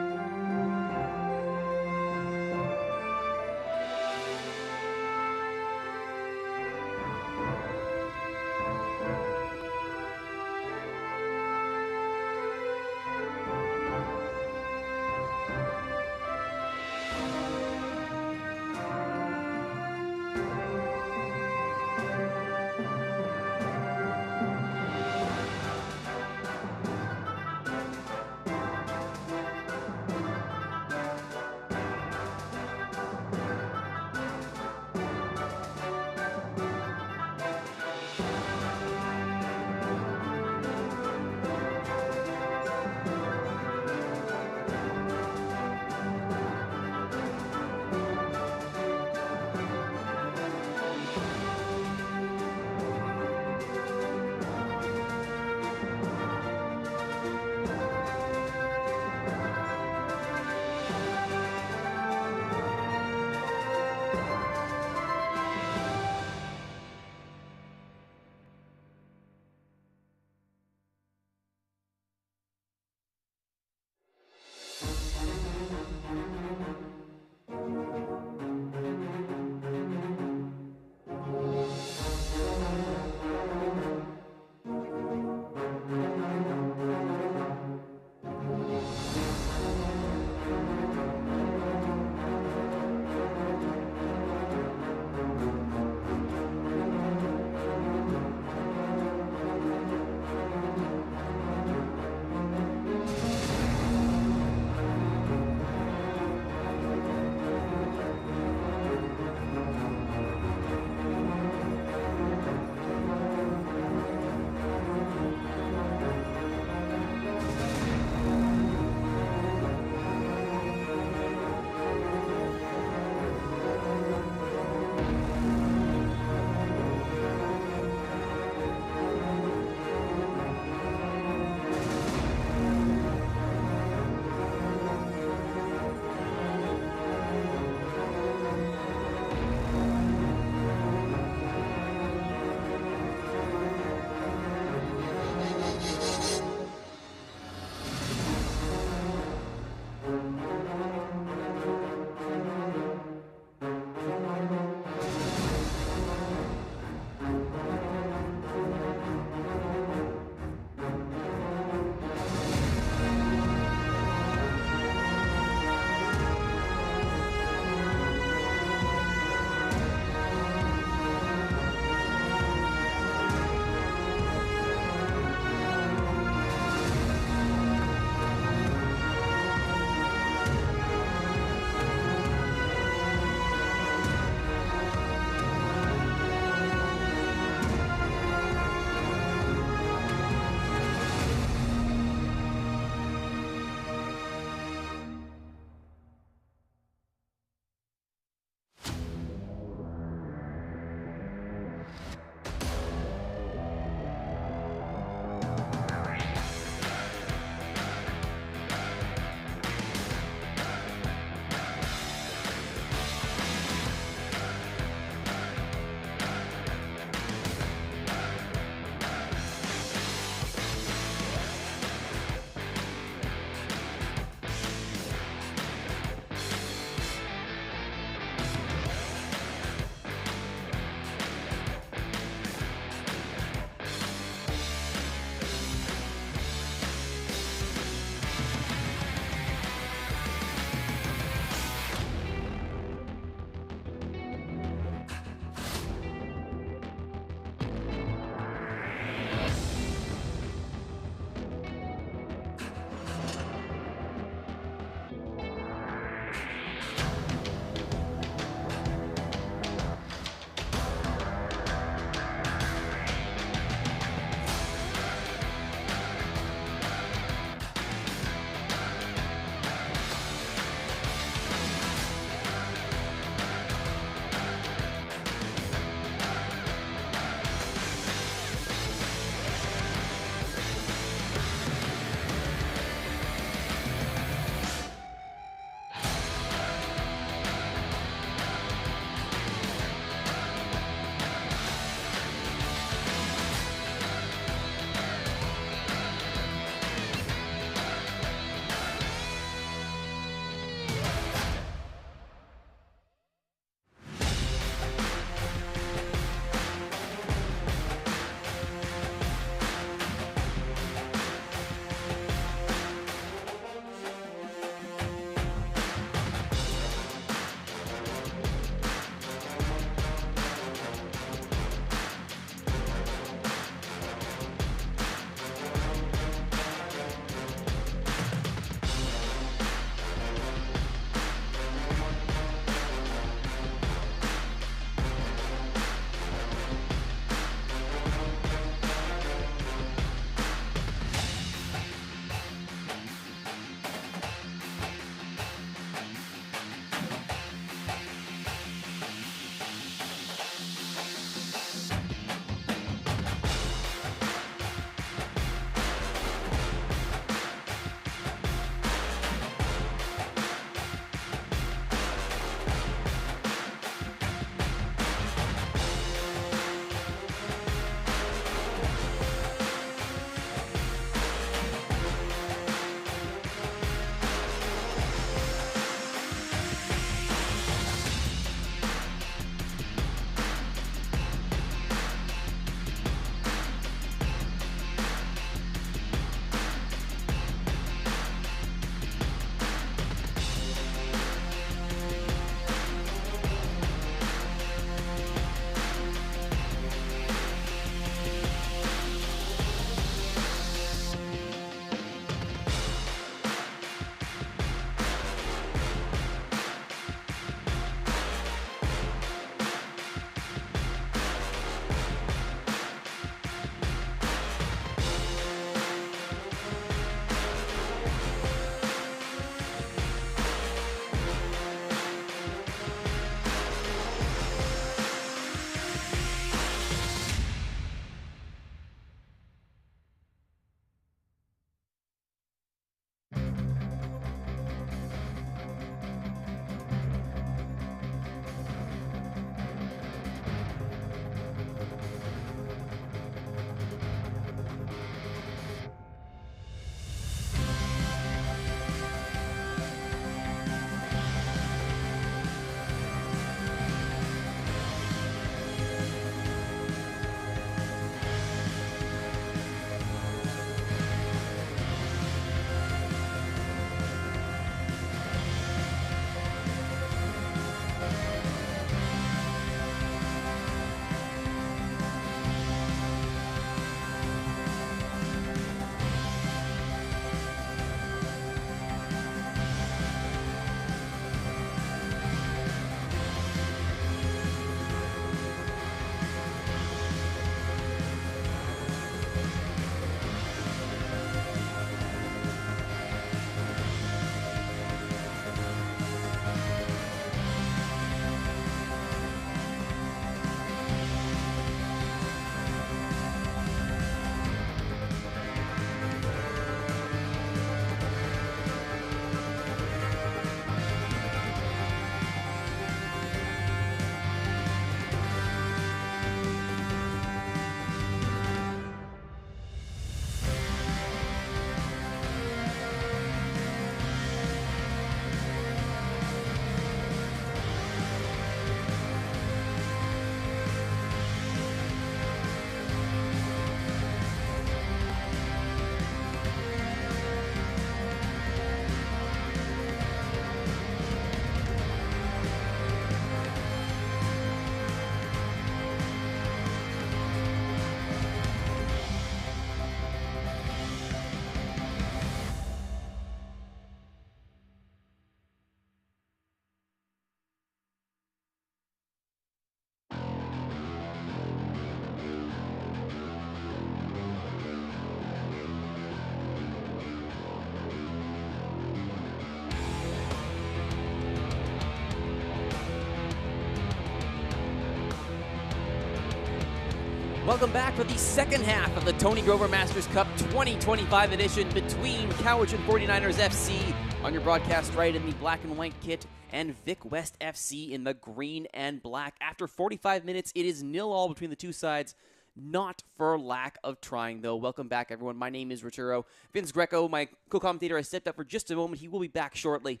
Welcome back for the second half of the Tony Grover Masters Cup 2025 edition between Cowichan 49ers FC on your broadcast right in the black and white kit and Vic West FC in the green and black. After 45 minutes, it is 0-0 between the two sides. Not for lack of trying, though. Welcome back, everyone. My name is Richuro. Vince Greco, my co-commentator, has stepped up for just a moment. He will be back shortly.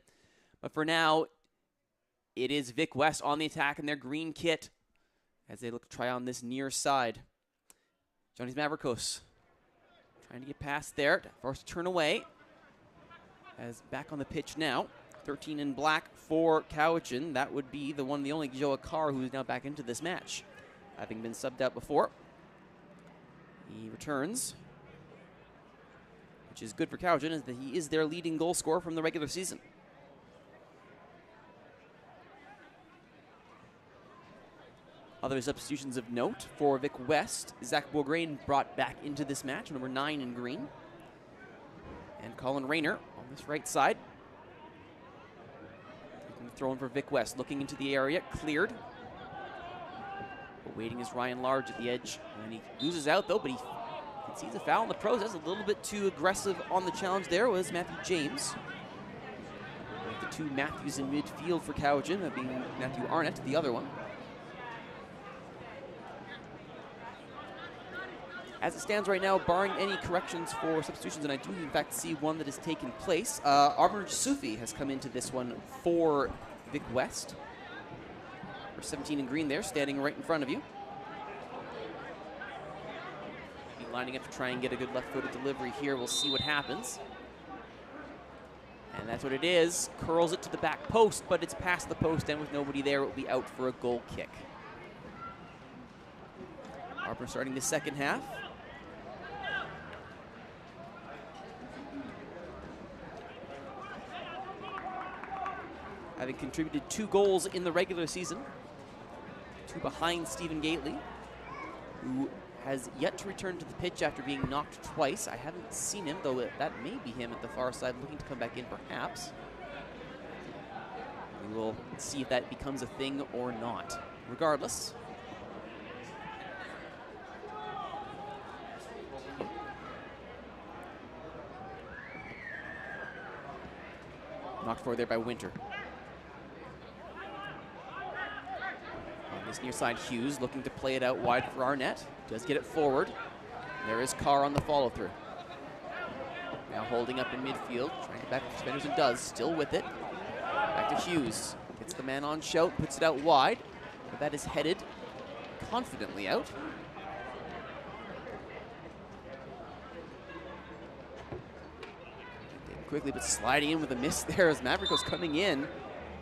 But for now, it is Vic West on the attack in their green kit as they look to try on this near side. Johnny's Mavrikos trying to get past there, forced to turn away. As back on the pitch now, 13 in black for Cowichan. That would be the one, the only Joe Akar who is now back into this match, having been subbed out before. He returns, which is good for Cowichan, as that he is their leading goal scorer from the regular season. Other substitutions of note for Vic West. Zach Bourgrain brought back into this match, number 9 in green. And Colin Rayner on this right side. Thrown for Vic West, looking into the area, cleared. But waiting is Ryan Large at the edge. And he loses out though, but he concedes a foul in the process. A little bit too aggressive on the challenge there was Matthew James. With the two Matthews in midfield for Cowichan, that being Matthew Arnott, the other one. As it stands right now, barring any corrections for substitutions, and I do in fact see one that has taken place, Armor Sufi has come into this one for Vic West. For 17 in green there, standing right in front of you. Be lining up to try and get a good left-footed delivery here. We'll see what happens. And that's what it is. Curls it to the back post, but it's past the post, and with nobody there, it will be out for a goal kick. Arbor starting the second half. Having contributed 2 goals in the regular season. 2 behind Stephen Gately, who has yet to return to the pitch after being knocked twice. I haven't seen him, though that may be him at the far side looking to come back in perhaps. We will see if that becomes a thing or not. Regardless, knocked forward there by Winter. On this near side, Hughes looking to play it out wide for Arnett. Does get it forward. There is Carr on the follow-through. Now holding up in midfield, trying to back up the defenders and does. Still with it. Back to Hughes. Gets the man on shout, puts it out wide. But that is headed confidently out. Quickly, but sliding in with a miss there as Mavrikos coming in.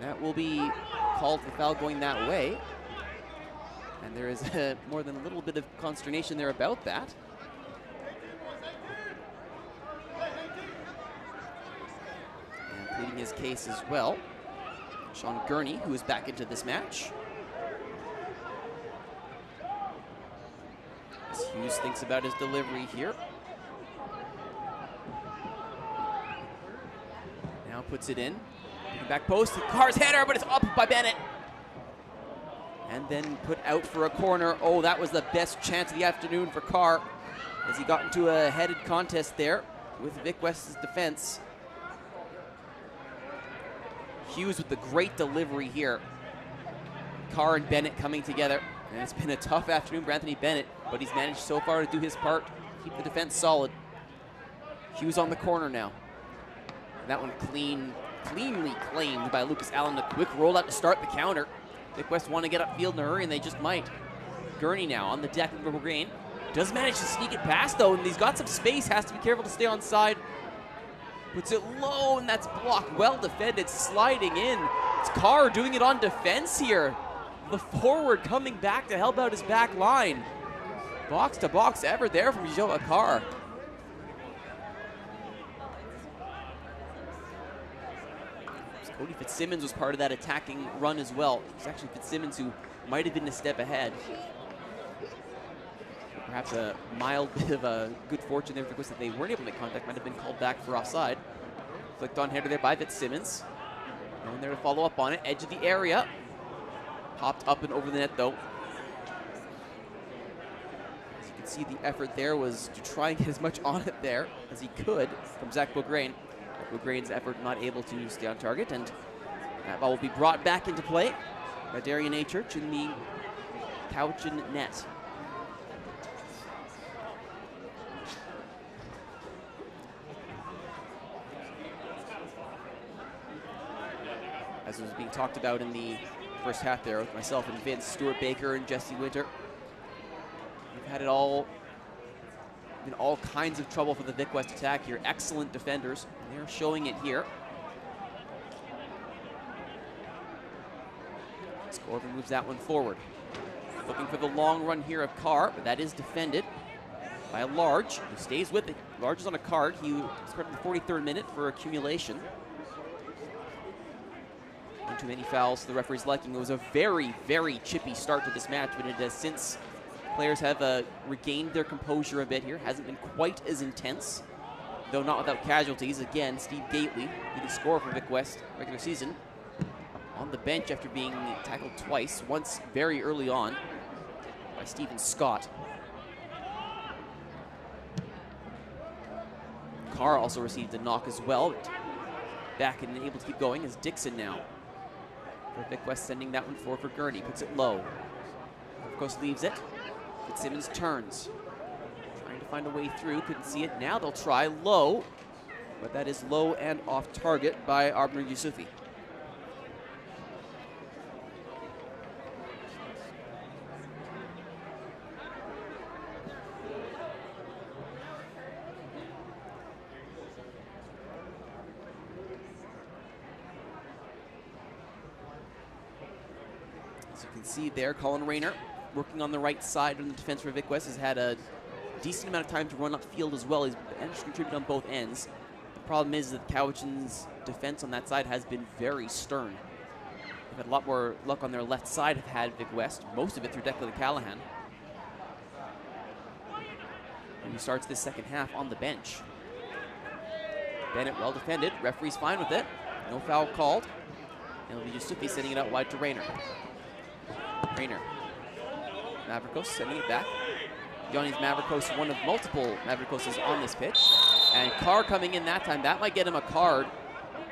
That will be called for the foul going that way. And there is more than a little bit of consternation there about that. And pleading his case as well, Sean Gurney, who is back into this match. As Hughes thinks about his delivery here. Now puts it in. Back post, Carr's header, but it's up by Bennett. And then put out for a corner. Oh, that was the best chance of the afternoon for Carr as he got into a headed contest there with Vic West's defense. Hughes with the great delivery here. Carr and Bennett coming together. And it's been a tough afternoon for Anthony Bennett, but he's managed so far to do his part, keep the defense solid. Hughes on the corner now. And that one cleanly claimed by Lucas Allen. A quick rollout to start the counter. Vic West want to get upfield in a hurry, and they just might. Gurney now on the deck of Bourgrain. Does manage to sneak it past, though, and he's got some space. Has to be careful to stay on side. Puts it low, and that's blocked. Well defended, sliding in. It's Carr doing it on defense here. The forward coming back to help out his back line. Box to box effort there from Joe Carr. Cody Fitzsimmons was part of that attacking run as well. It was actually Fitzsimmons who might have been a step ahead. Perhaps a mild bit of a good fortune there for Chris that they weren't able to make contact. Might have been called back for offside. Flicked on header there by Fitzsimmons. No one there to follow up on it. Edge of the area. Popped up and over the net though. can see the effort there was to try and get as much on it there as he could from Zach Bograin. Bograin's effort not able to stay on target, and that ball will be brought back into play by Darian A. Church in the Cowichan net. As was being talked about in the first half there with myself and Vince, Stuart Baker and Jesse Winter. We've had it all, been all kinds of trouble for the Vic West attack here. Excellent defenders, and they're showing it here. Scorpion moves that one forward. Looking for the long run here of Carr, but that is defended by a Large, who stays with it. Large is on a card. He scored in the 43rd minute for accumulation. One too many fouls to the referee's liking. It was a very, very chippy start to this match, but it has since players have regained their composure a bit here. Hasn't been quite as intense, though not without casualties. Again, Steve Gately, leading scorer for Vic West regular season, on the bench after being tackled twice, once very early on by Stephen Scott. Carr also received a knock as well, but back and able to keep going is Dixon now. For Vic West sending that one forward for Gurney, puts it low. Of course, leaves it. Fitzsimmons turns, trying to find a way through, couldn't see it. Now they'll try low, but that is low and off target by Arbner Yusufi. See there, Colin Rayner working on the right side on the defense for Vic West has had a decent amount of time to run upfield as well. He's managed to contribute on both ends. The problem is that Cowichan's defense on that side has been very stern. They've had a lot more luck on their left side, have had Vic West, most of it through Declan Callahan. And he starts this second half on the bench. Bennett well defended, referee's fine with it. No foul called. And it'll be Yusufi sending it out wide to Rayner. Rayner. Mavrikos sending it back. Johnny's Mavrikos, one of multiple Mavrikoses on this pitch. And Carr coming in that time. That might get him a card.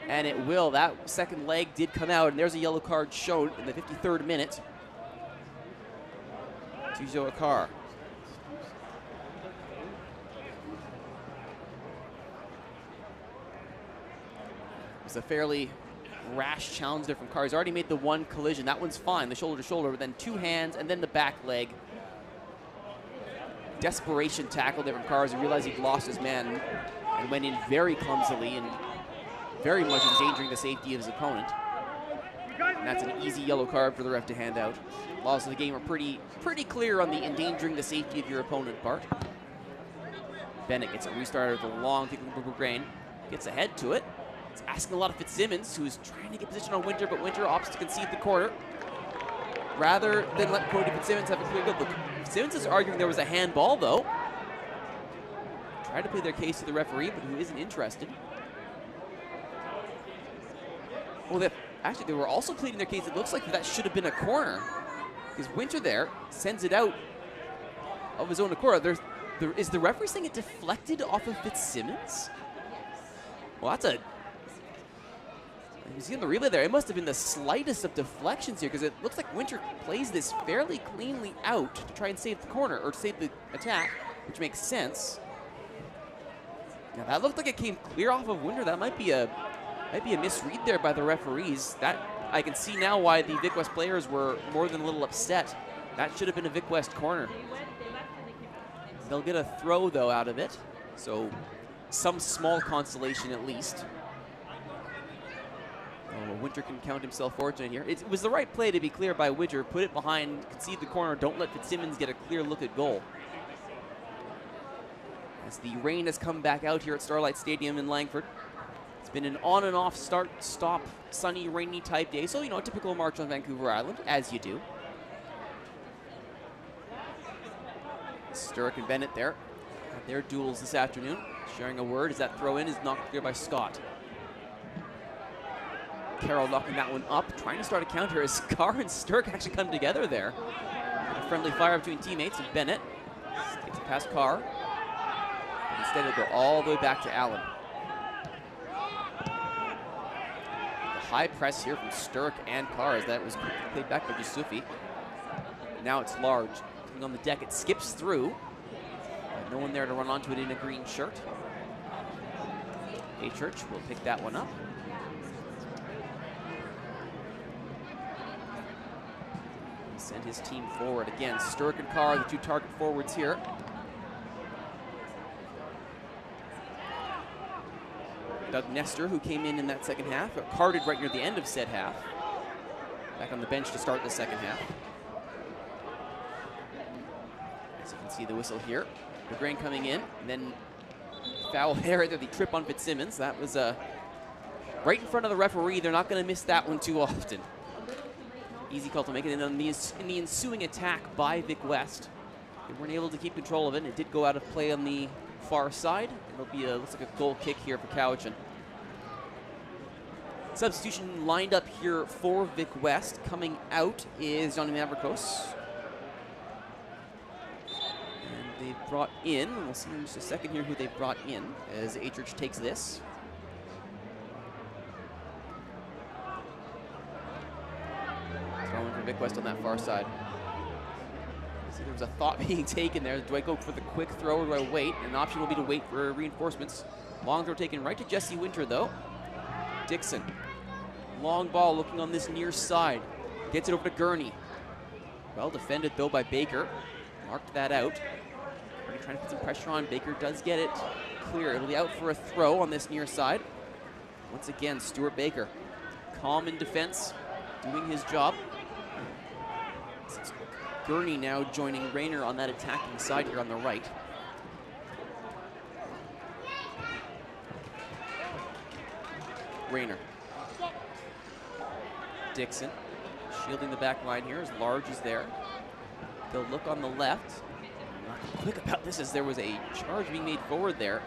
And it will. That second leg did come out. And there's a yellow card shown in the 53rd minute to Joe Carr. It was a fairly rash challenge there from Carr. He's already made the one collision. That one's fine, the shoulder to shoulder, but then two hands and then the back leg. Desperation tackle there from Carr as he realized he'd lost his man and went in very clumsily and very much endangering the safety of his opponent. And that's an easy yellow card for the ref to hand out. Laws of the game are pretty clear on the endangering the safety of your opponent part. Bennett gets it restarted with a long kick from Grain. Gets ahead to it. It's asking a lot of Fitzsimmons, who's trying to get position on Winter, but Winter opts to concede the corner. Rather than let Cody Fitzsimmons have a clear good look. Fitzsimmons is arguing there was a handball, though. Tried to play their case to the referee, but who isn't interested. Well, they were also pleading their case. It looks like that should have been a corner, because Winter there sends it out of his own accord. Is the referee saying it deflected off of Fitzsimmons? Well, that's a... You see on the replay there, it must have been the slightest of deflections here, because it looks like Winter plays this fairly cleanly out to try and save the corner, or to save the attack, which makes sense. Now that looked like it came clear off of Winter. That might be a misread there by the referees. That I can see now why the Vic West players were more than a little upset. That should have been a Vic West corner. They'll get a throw though out of it, so some small consolation at least. Oh, Winter can count himself fortunate here. It was the right play, to be clear, by Winter. Put it behind, concede the corner, don't let Fitzsimmons get a clear look at goal. As the rain has come back out here at Starlight Stadium in Langford. It's been an on and off start, stop, sunny, rainy type day. So, you know, a typical March on Vancouver Island, as you do. Sturrock and Bennett there had their duels this afternoon. Sharing a word as that throw in is knocked clear by Scott. Carroll knocking that one up, trying to start a counter as Carr and Sturrock actually come together there. A friendly fire between teammates of Bennett. Skates it past Carr. But instead it'll go all the way back to Allen. The high press here from Sturrock and Carr as that was played back by Yusufi. Now it's large. Coming on the deck, it skips through. No one there to run onto it in a green shirt. Church will pick that one up. Send his team forward again. Sturrock and Carr, the two target forwards here. Doug Nestor, who came in that second half, carded right near the end of said half. Back on the bench to start the second half. As you can see the whistle here. McGrain coming in, and then foul there, the trip on Fitzsimmons. That was right in front of the referee. They're not going to miss that one too often. Easy call to make it. And in the ensuing attack by Vic West, they weren't able to keep control of it. It did go out of play on the far side. It'll be looks like a goal kick here for Cowichan. Substitution lined up here for Vic West. Coming out is Johnny Mavrikos. They've brought in, we'll see in just a second here who they've brought in as Church takes this. Throwing for Vic West on that far side. See, there was a thought being taken there. Do I go for the quick throw or do I wait? An option will be to wait for reinforcements. Long throw taken right to Jesse Winter though. Dixon. Long ball looking on this near side. Gets it over to Gurney. Well defended though by Baker. Marked that out. Trying to put some pressure on. Baker does get it clear. It'll be out for a throw on this near side. Once again, Stuart Baker. Calm in defense, doing his job. It's Gurney now joining Rayner on that attacking side here on the right. Rayner. Dixon. Shielding the back line here as Large is there. They'll look on the left. Quick about this as there was a charge being made forward there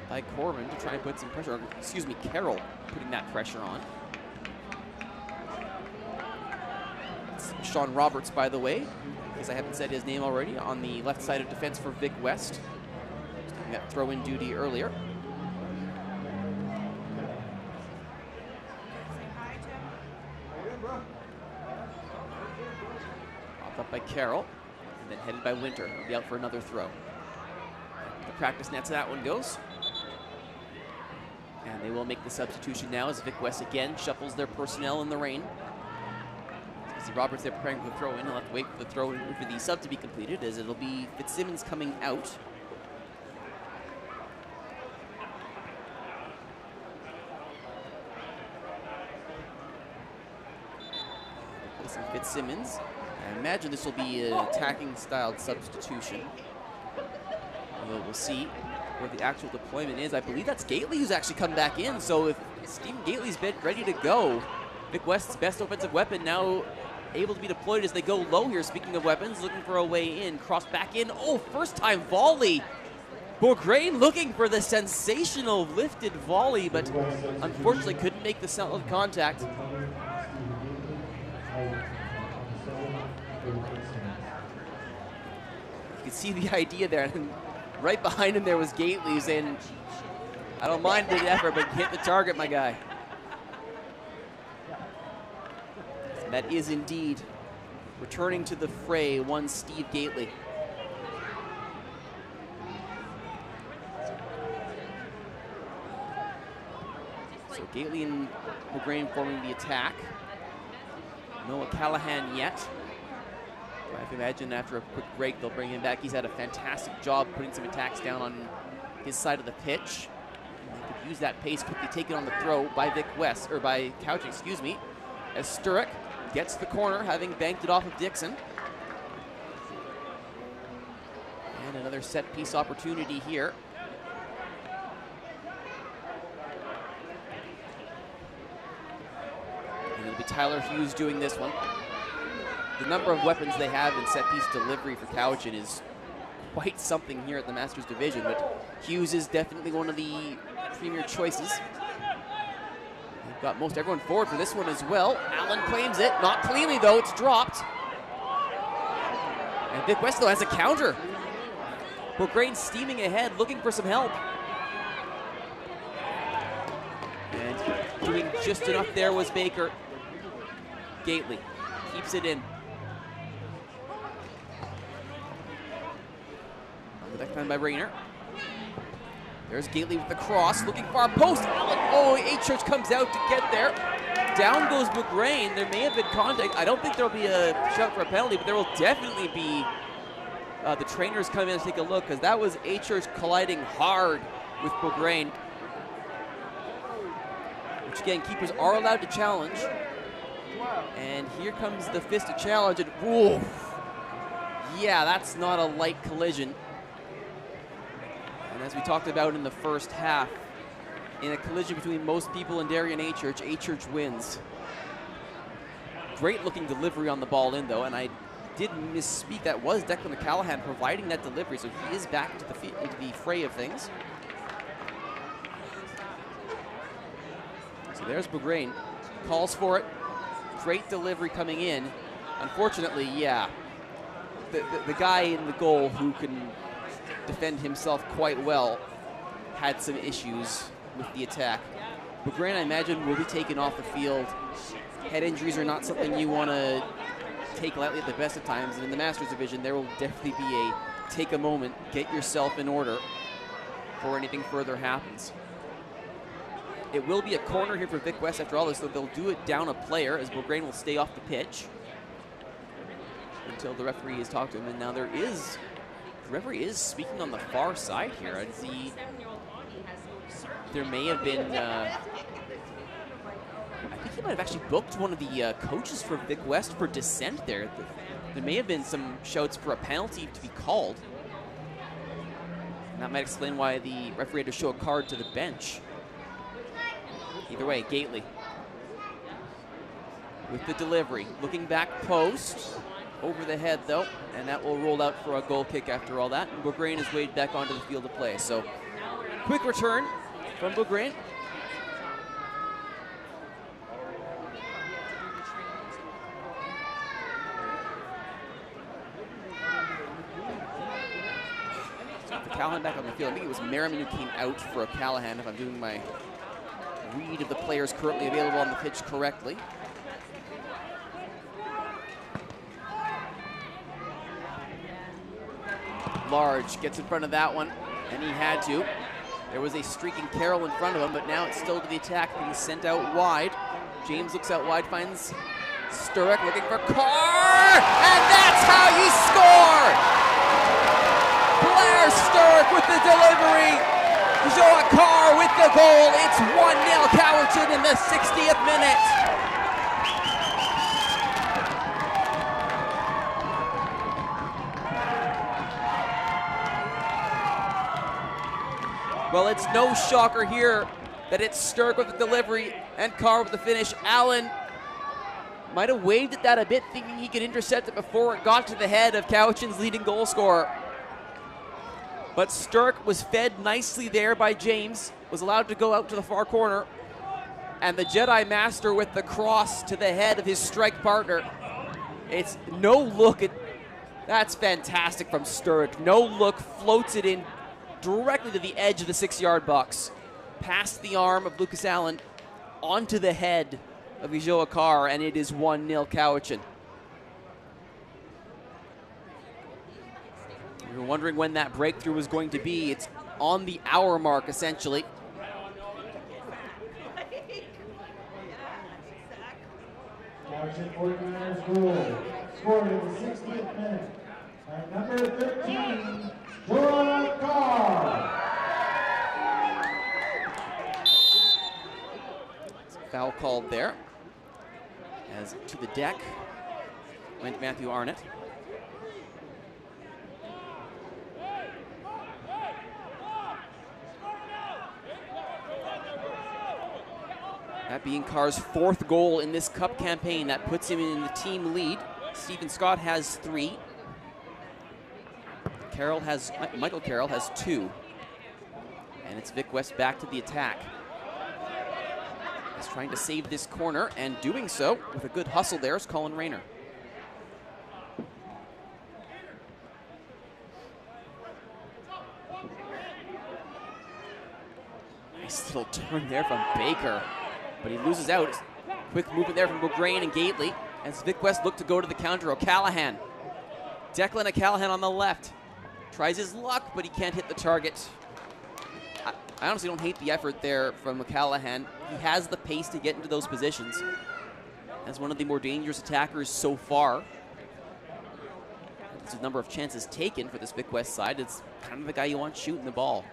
by Corbin to try and put some pressure on, excuse me, Carroll putting that pressure on. It's Sean Roberts, by the way, because I haven't said his name already, on the left side of defense for Vic West. Just doing that throw-in duty earlier. Popped up by Carroll. And then headed by Winter. He'll be out for another throw. The practice nets, that one goes. And they will make the substitution now as Vic West again shuffles their personnel in the rain. See Roberts there preparing for the throw in. He'll have to wait for the throw in for the sub to be completed as it'll be Fitzsimmons coming out. Replacing Fitzsimmons. I imagine this will be an attacking-styled substitution. Although we'll see where the actual deployment is. I believe that's Gately who's actually come back in. So if Stephen Gately's been ready to go, Vic West's best offensive weapon now able to be deployed as they go low here. Speaking of weapons, looking for a way in. Cross back in. Oh, first-time volley. Bourgrain looking for the sensational lifted volley, but unfortunately couldn't make the solid contact. You can see the idea there. And right behind him there was Gately saying, I don't mind the effort, but hit the target, my guy. And that is indeed returning to the fray, one Steve Gately. So Gately and Bourgrain forming the attack. Noah Callahan yet. I can imagine after a quick break they'll bring him back. He's had a fantastic job putting some attacks down on his side of the pitch. And they could use that pace, quickly take it on the throw by Vic West, or by Cowichan, excuse me, as Sturrock gets the corner, having banked it off of Dixon. And another set piece opportunity here. And it'll be Tyler Hughes doing this one. The number of weapons they have in set-piece delivery for Cowichan is quite something here at the Masters Division, but Hughes is definitely one of the premier choices. They've got most everyone forward for this one as well. Allen claims it, not cleanly though, it's dropped. And Vic West, though, has a counter. Bourgrain steaming ahead, looking for some help. And doing just enough there was Baker. Gately keeps it in. On the deck time by Rayner. There's Gately with the cross, looking far post. Oh, H-Church comes out to get there. Down goes Bourgrain. There may have been contact. I don't think there'll be a shout for a penalty, but there will definitely be the trainers come in to take a look, because that was H-Church colliding hard with Bourgrain. Which again, keepers are allowed to challenge. And here comes the fist to challenge, and whoa. Yeah, that's not a light collision. And as we talked about in the first half, in a collision between most people and Darien H-Church wins. Great looking delivery on the ball in though, and I did misspeak. That was Declan Callahan providing that delivery, so he is back into the fray of things. So there's Bourgrain, calls for it. Great delivery coming in. Unfortunately, yeah, the guy in the goal who can defend himself quite well had some issues with the attack. Bourgrain, I imagine, will be taken off the field. Head injuries are not something you want to take lightly at the best of times, and in the Masters division, there will definitely be a take a moment, get yourself in order before anything further happens. It will be a corner here for Vic West after all this, so they'll do it down a player, as Bourgrain will stay off the pitch until the referee has talked to him, and now the referee is speaking on the far side here. I see there may have been, I think he might have actually booked one of the coaches for Vic West for dissent there. There may have been some shouts for a penalty to be called. And that might explain why the referee had to show a card to the bench. Either way, Gately with the delivery, looking back post. Over the head though, and that will roll out for a goal kick after all that. And Bourgrain is weighed back onto the field of play. So, quick return from Bourgrain. So Callahan back on the field. I think it was Merriman who came out for a Callahan, if I'm doing my read of the players currently available on the pitch correctly. Large gets in front of that one, and he had to. There was a streaking Carroll in front of him, but now it's still to the attack, being sent out wide. James looks out wide, finds Sturrock looking for Carr, and that's how you score! Blair Sturrock with the delivery. Joa Carr with the goal. It's 1-0 Cowichan in the 60th minute. Well, it's no shocker here that it's Sturrock with the delivery and Carr with the finish. Allen might have waved at that a bit, thinking he could intercept it before it got to the head of Cowichan's leading goal scorer. But Sturrock was fed nicely there by James, was allowed to go out to the far corner, and the Jedi Master with the cross to the head of his strike partner. It's no look at, that's fantastic from Sturrock. No look, floats it in directly to the edge of the 6-yard box, past the arm of Lucas Allen, onto the head of Joa Carr, and it is 1-0 Cowichan. We were wondering when that breakthrough was going to be. It's on the hour mark, essentially. Cowichan 49ers goal, scored in the 60th minute by number 13, Joa Carr. Foul called there, as to the deck went Matthew Arnott. That being Carr's 4th goal in this cup campaign. That puts him in the team lead. Stephen Scott has 3. Michael Carroll has 2. And it's Vic West back to the attack. He's trying to save this corner, and doing so with a good hustle there is Colin Rayner. Nice little turn there from Baker, but he loses out. Quick movement there from Beaugrain and Gately as Vic West look to go to the counter. O'Callahan. Declan O'Callahan on the left. Tries his luck, but he can't hit the target. I honestly don't hate the effort there from O'Callahan. He has the pace to get into those positions. As one of the more dangerous attackers so far. There's a number of chances taken for this Vic West side. It's kind of the guy you want shooting the ball.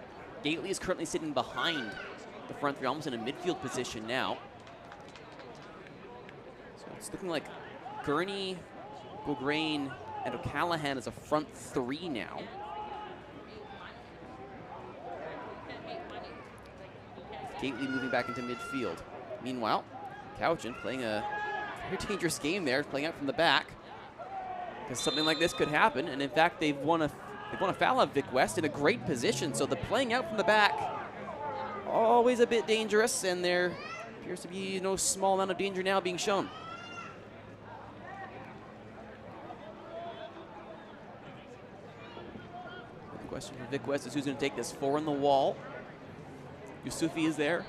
Gately is currently sitting behind the front three, almost in a midfield position now. So it's looking like Gurney, Beaugrain, and O'Callahan as a front three now. With Gately moving back into midfield. Meanwhile, Cowichan playing a very dangerous game there, playing out from the back. Because something like this could happen, and in fact, they've won a foul of Vic West in a great position. So the playing out from the back, always a bit dangerous, and there appears to be no small amount of danger now being shown. The question for Vic West is who's going to take this. 4 on the wall. Yusufi is there.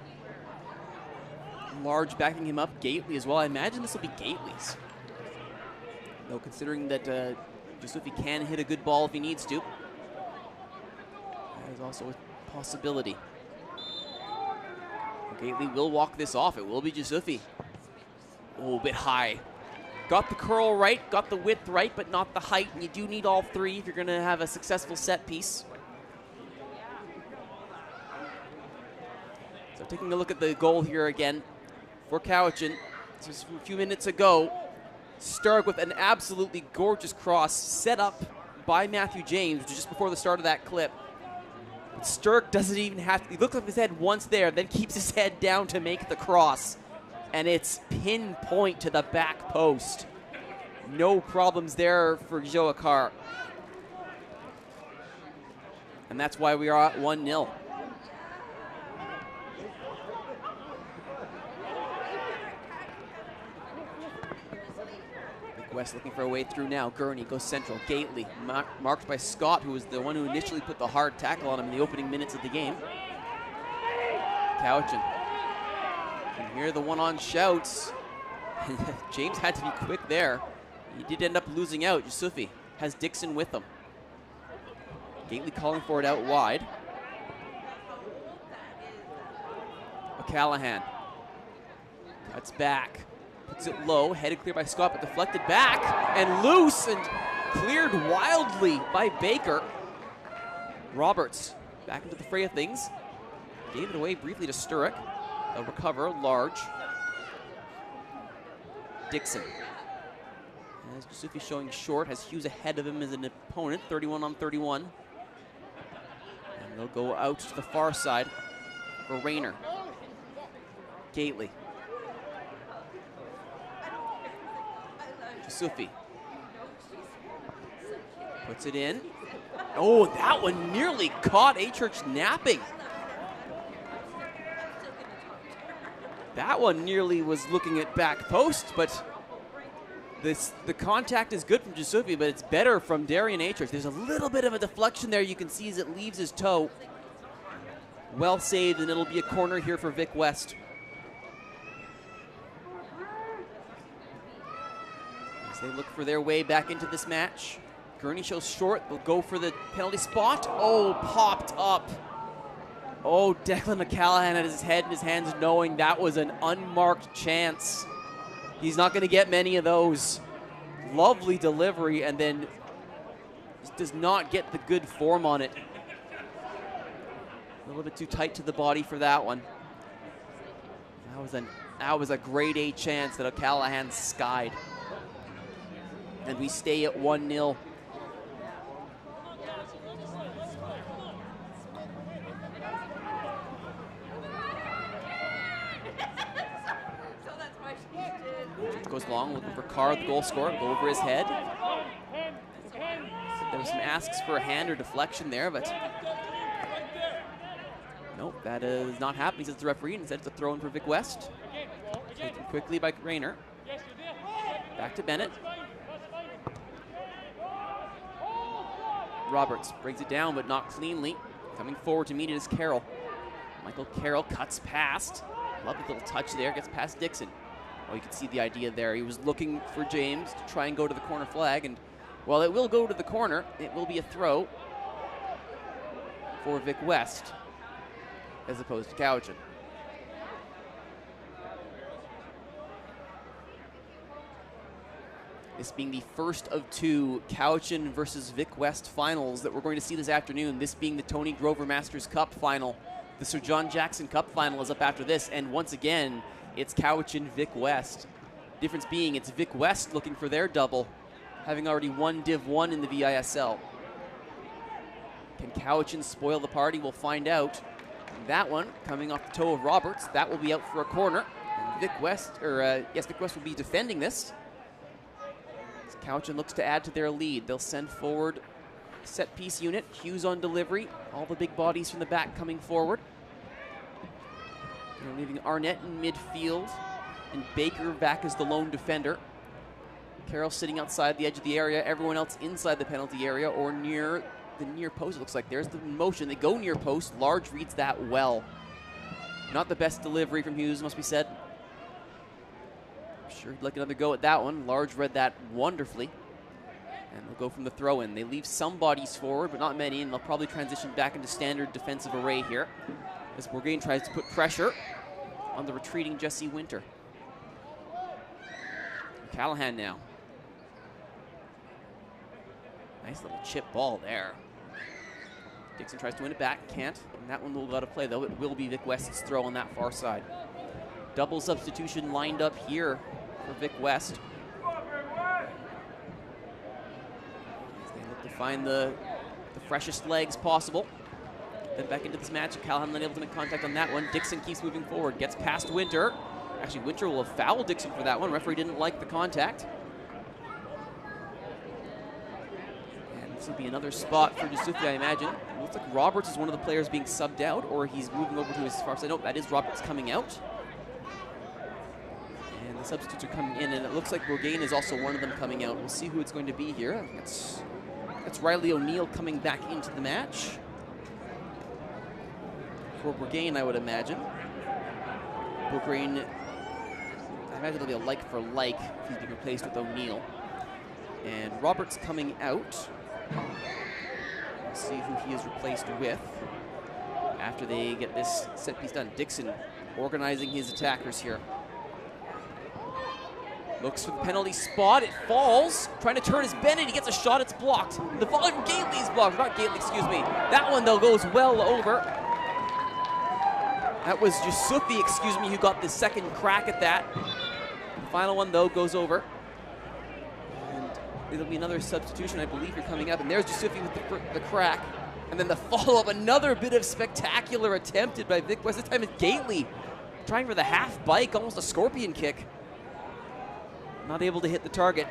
Large backing him up. Gately as well. I imagine this will be Gately's. Though considering that Yusufi can hit a good ball if he needs to. That is also a possibility. Gately will walk this off. It will be Yusufi. Oh, a bit high. Got the curl right, got the width right, but not the height. And you do need all three if you're going to have a successful set piece. So taking a look at the goal here again for Cowichan. Just a few minutes ago, Sturrock with an absolutely gorgeous cross set up by Matthew James, which is just before the start of that clip. But Sturrock doesn't even have to, he looks up his head once there, then keeps his head down to make the cross. And it's pinpoint to the back post. No problems there for Joakar. And that's why we are at 1-0. West looking for a way through now. Gurney goes central. Gately marked by Scott, who was the one who initially put the hard tackle on him in the opening minutes of the game. Cowichan. And here the one-on shouts. James had to be quick there. He did end up losing out. Yusufi has Dixon with him. Gately calling for it out wide. O'Callahan cuts back. Puts it low, headed clear by Scott, but deflected back and loose and cleared wildly by Baker. Roberts back into the fray of things. Gave it away briefly to Sturrock. They'll recover, large. Dixon. As Yusufi showing short, has Hughes ahead of him as an opponent, 31 on 31. And they'll go out to the far side for Rayner. Gately. Yusufi puts it in. Oh, that one nearly caught A-Church napping. That one nearly was looking at back post, but the contact is good from Yusufi, but it's better from Darian A-Church. There's a little bit of a deflection there you can see as it leaves his toe. Well saved, and it'll be a corner here for Vic West. They look for their way back into this match. Gurney shows short. They'll go for the penalty spot. Oh, popped up. Oh, Declan O'Callahan had his head in his hands knowing that was an unmarked chance. He's not going to get many of those. Lovely delivery, and then just does not get the good form on it. A little bit too tight to the body for that one. That was a grade A chance that O'Callahan skied. And we stay at 1-0. Goes long, looking for Carr, the goal scorer, go over his head. There were some asks for a hand or deflection there, but nope, that is not happening, says the referee, and instead it's a throw in for Vic West. Taken quickly by Rayner. Back to Bennett. Roberts brings it down, but not cleanly. Coming forward to meet it is Carroll. Michael Carroll cuts past. Love the little touch there, gets past Dixon. Oh, you can see the idea there. He was looking for James to try and go to the corner flag, and while it will go to the corner, it will be a throw for Vic West as opposed to Cowichan. This being the first of two Cowichan versus Vic West finals that we're going to see this afternoon, this being the Tony Grover Masters Cup final. The Sir John Jackson Cup final is up after this, and once again, it's Cowichan Vic West. Difference being it's Vic West looking for their double, having already won Div 1 in the VISL. Can Cowichan spoil the party? We'll find out. That one coming off the toe of Roberts, that will be out for a corner. And Vic West will be defending this. As Cowichan looks to add to their lead. They'll send forward set piece unit, Hughes on delivery, all the big bodies from the back coming forward. They're leaving Arnett in midfield, and Baker back as the lone defender. Carroll sitting outside the edge of the area, everyone else inside the penalty area or near the near post. It looks like there's the motion. They go near post. Large reads that well. Not the best delivery from Hughes, must be said. I'm sure he'd like another go at that one. Large read that wonderfully. And they'll go from the throw-in. They leave some bodies forward, but not many, and they'll probably transition back into standard defensive array here as Bourgain tries to put pressure on the retreating Jesse Winter. Callahan now. Nice little chip ball there. Dixon tries to win it back, can't, and that one will go out of play, though. It will be Vic West's throw on that far side. Double substitution lined up here for Vic West. To find the freshest legs possible. Then back into this match. Callahan unable to make contact on that one. Dixon keeps moving forward, gets past Winter. Actually, Winter will have fouled Dixon for that one. Referee didn't like the contact. And this will be another spot for Giuseppe, I imagine. It looks like Roberts is one of the players being subbed out, or he's moving over to his far side. Nope, that is Roberts coming out. And the substitutes are coming in, and it looks like Bourgain is also one of them coming out. We'll see who it's going to be here. That's Riley O'Neill coming back into the match. For Bourgain, I would imagine. Bourgain, I imagine it'll be a like for like if he's being replaced with O'Neill. And Roberts coming out. Let's see who he is replaced with after they get this set piece done. Dixon organizing his attackers here. Looks for the penalty spot, it falls. Trying to turn his Bennett, he gets a shot, it's blocked. The volley from Gately is blocked, not Gately, excuse me. That one though goes well over. That was Yusufi, excuse me, who got the second crack at that. The final one though goes over. And it'll be another substitution, I believe, you're coming up. And there's Yusufi with the crack. And then the follow-up, another bit of spectacular attempted by Vic West. This time it's Gately trying for the half bike, almost a scorpion kick. Not able to hit the target.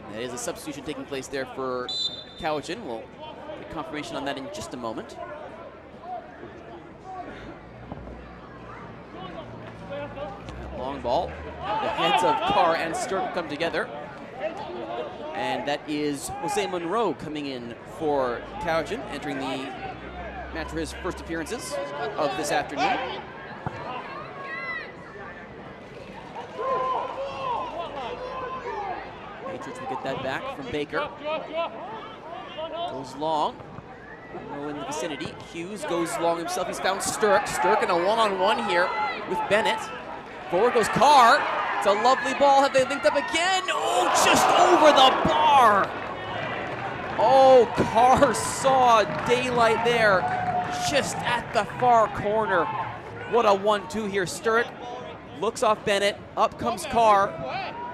And that is a substitution taking place there for Cowichan. We'll get confirmation on that in just a moment. Long ball. The heads of Carr and Sturt come together. And that is Jose Monroe coming in for Cowichan, entering the match for his first appearances of this afternoon. Matrix will get that back from Baker. Goes long. Monroe in the vicinity. Hughes goes long himself. He's found Sturk. Sturk in a one-on-one here with Bennett. Forward goes Carr. It's a lovely ball. Have they linked up again? Oh, just over the bar. Oh, Carr saw daylight there, just at the far corner. What a 1-2 here. Sturrock looks off Bennett. Up comes Carr,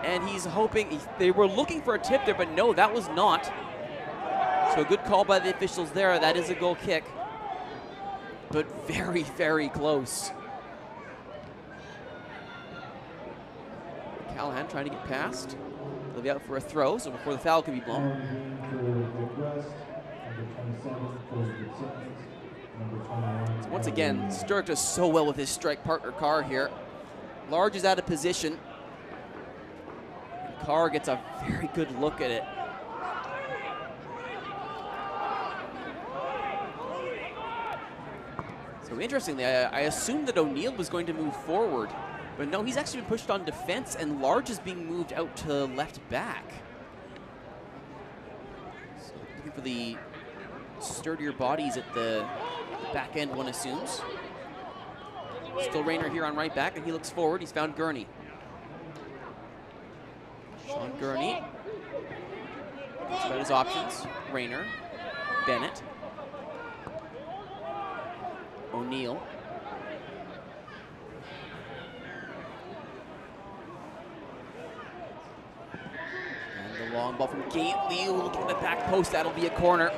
and he's hoping. They were looking for a tip there, but no, that was not. So a good call by the officials there. That is a goal kick, but very, very close. Callahan trying to get past. They'll be out for a throw, so before the foul can be blown. So once again, Sturrock does so well with his strike partner Carr here. Large is out of position. Carr gets a very good look at it. So interestingly, I assumed that O'Neill was going to move forward, but no, he's actually been pushed on defense, and Large is being moved out to left back. So looking for the sturdier bodies at the back end, one assumes. Still Rayner here on right back, and he looks forward. He's found Gurney. Sean Gurney. That's about his options. Rayner. Bennett. O'Neill. And the long ball from Gately looking at the back post. That'll be a corner.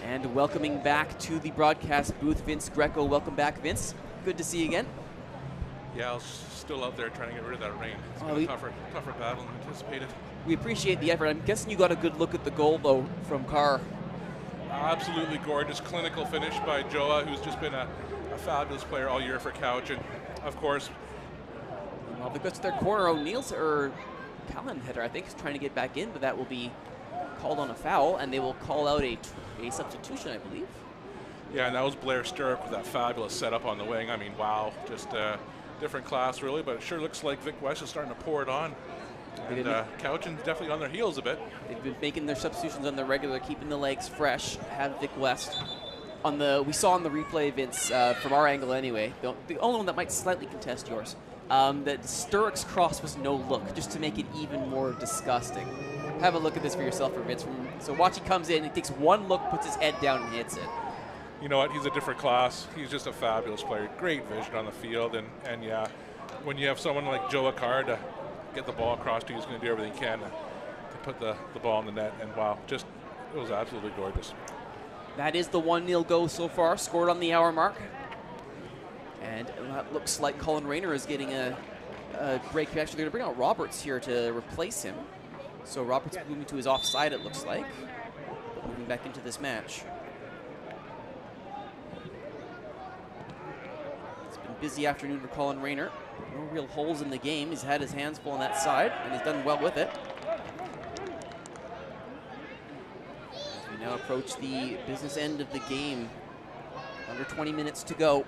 And welcoming back to the broadcast booth, Vince Greco. Welcome back, Vince. Good to see you again. Yeah, I was still out there trying to get rid of that rain. It's been a tougher battle than anticipated. We appreciate the effort. I'm guessing you got a good look at the goal, though, from Carr. Absolutely gorgeous, clinical finish by Joa, who's just been a fabulous player all year for Couch. And, of course, well, because their corner, O'Neill's, or Callan header, I think, is trying to get back in, but that will be called on a foul, and they will call out a substitution, I believe. Yeah, and that was Blair Sturrock with that fabulous setup on the wing. I mean, wow, just different class, really, but it sure looks like Vic West is starting to pour it on. And Cowichan's definitely on their heels a bit. They've been making their substitutions on the regular, keeping the legs fresh. Have Vic West on the. We saw on the replay, Vince, from our angle anyway. The only one that might slightly contest yours. That Sturrock's cross was no look, just to make it even more disgusting. Have a look at this for yourself, Vince. So watch, he comes in, he takes one look, puts his head down, and hits it. You know what? He's a different class. He's just a fabulous player. Great vision on the field, and yeah, when you have someone like Joa Carr to get the ball across to you, he's going to do everything he can to put the ball in the net. And wow, just it was absolutely gorgeous. That is the 1-0 goal so far, scored on the hour mark. And it looks like Colin Rayner is getting a break. Actually, they're going to bring out Roberts here to replace him. So Roberts moving to his offside, it looks like. But moving back into this match. It's been a busy afternoon for Colin Rayner. No real holes in the game. He's had his hands full on that side, and he's done well with it. As we now approach the business end of the game. Under 20 minutes to go.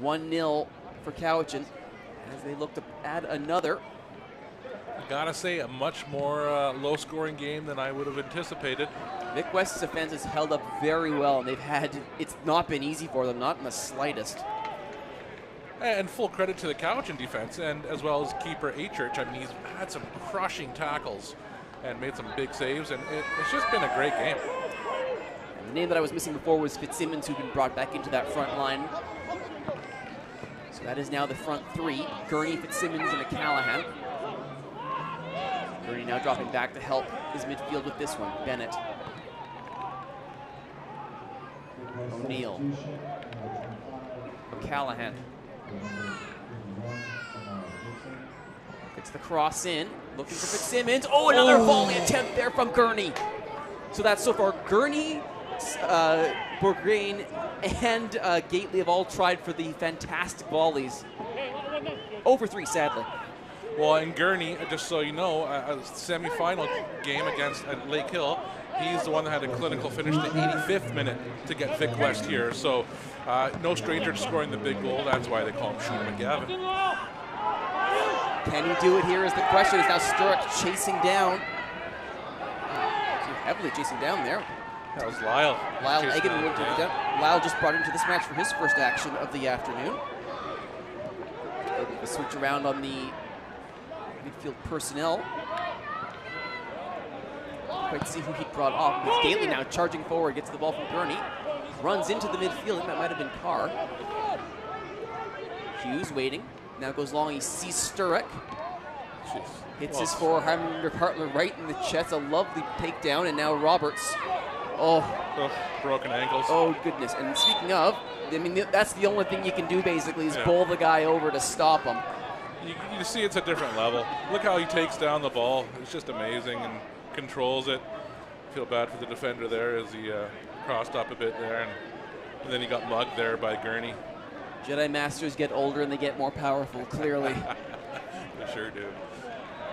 1-0 for Cowichan as they look to add another. Gotta say, a much more low-scoring game than I would have anticipated. Vic West's defense has held up very well, and it's not been easy for them, not in the slightest. And full credit to the Cowichan defense, and as well as keeper Church. I mean, he's had some crushing tackles and made some big saves, and it's just been a great game. And the name that I was missing before was Fitzsimmons, who'd been brought back into that front line. So that is now the front three: Gurney, Fitzsimmons, and Callahan. Gurney now dropping back to help his midfield with this one. Bennett. O'Neill. Callahan. Gets the cross in. Looking for Fitzsimmons. Oh, another volley attempt there from Gurney. So that's so far Gurney, Bourgain, and Gately have all tried for the fantastic volleys. Over 3, sadly. Well, and Gurney, just so you know, a semi-final game against Lake Hill, he's the one that had a clinical finish in the 85th minute to get Vic West here. So no stranger to scoring the big goal. That's why they call him Shooter McGavin. Can he do it here is the question. Is now Sturrock chasing down. Heavily chasing down there. That was Lyle. Lyle Egan moved it down. Lyle just brought into this match for his first action of the afternoon. A switch around on the midfield personnel. Quite see who he brought off. It's Gately now charging forward, gets the ball from Gurney. Runs into the midfield. I think that might have been Carr. Hughes waiting. Now goes long. He sees Sturrock. Hits his forward, Harmon Partler right in the chest. A lovely takedown. And now Roberts. Oh, broken ankles. Oh, goodness. And speaking of, I mean, that's the only thing you can do, basically, is bowl the guy over to stop him. You see it's a different level. Look how he takes down the ball. It's just amazing and controls it. Feel bad for the defender there as he crossed up a bit there. And then he got mugged there by Gurney. Jedi Masters get older and they get more powerful, clearly. They sure do.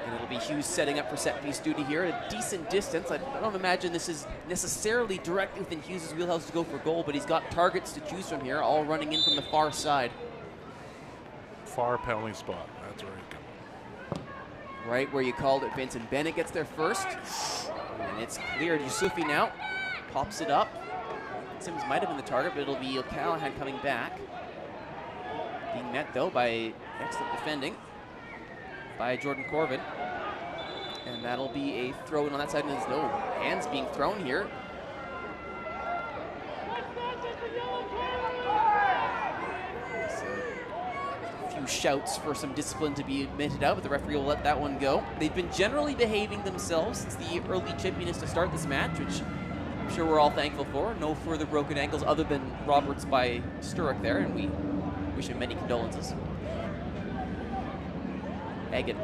And it'll be Hughes setting up for set piece duty here at a decent distance. I don't imagine this is necessarily directly within Hughes' wheelhouse to go for goal, but he's got targets to choose from here, all running in from the far side. Far penalty spot. That's where he comes. Right where you called it, Vincent. Bennett gets there first. And it's cleared. Yusufi now pops it up. Simmons might have been the target, but it'll be O'Callaghan coming back. Being met, though, by excellent defending by Jordan Corvin. And that'll be a throw-in on that side, and there's no hands being thrown here. A few shouts for some discipline to be meted out, but the referee will let that one go. They've been generally behaving themselves since the early chippiness to start this match, which I'm sure we're all thankful for. No further broken ankles other than Roberts by Sturrock there, and we wish him many condolences. Egan.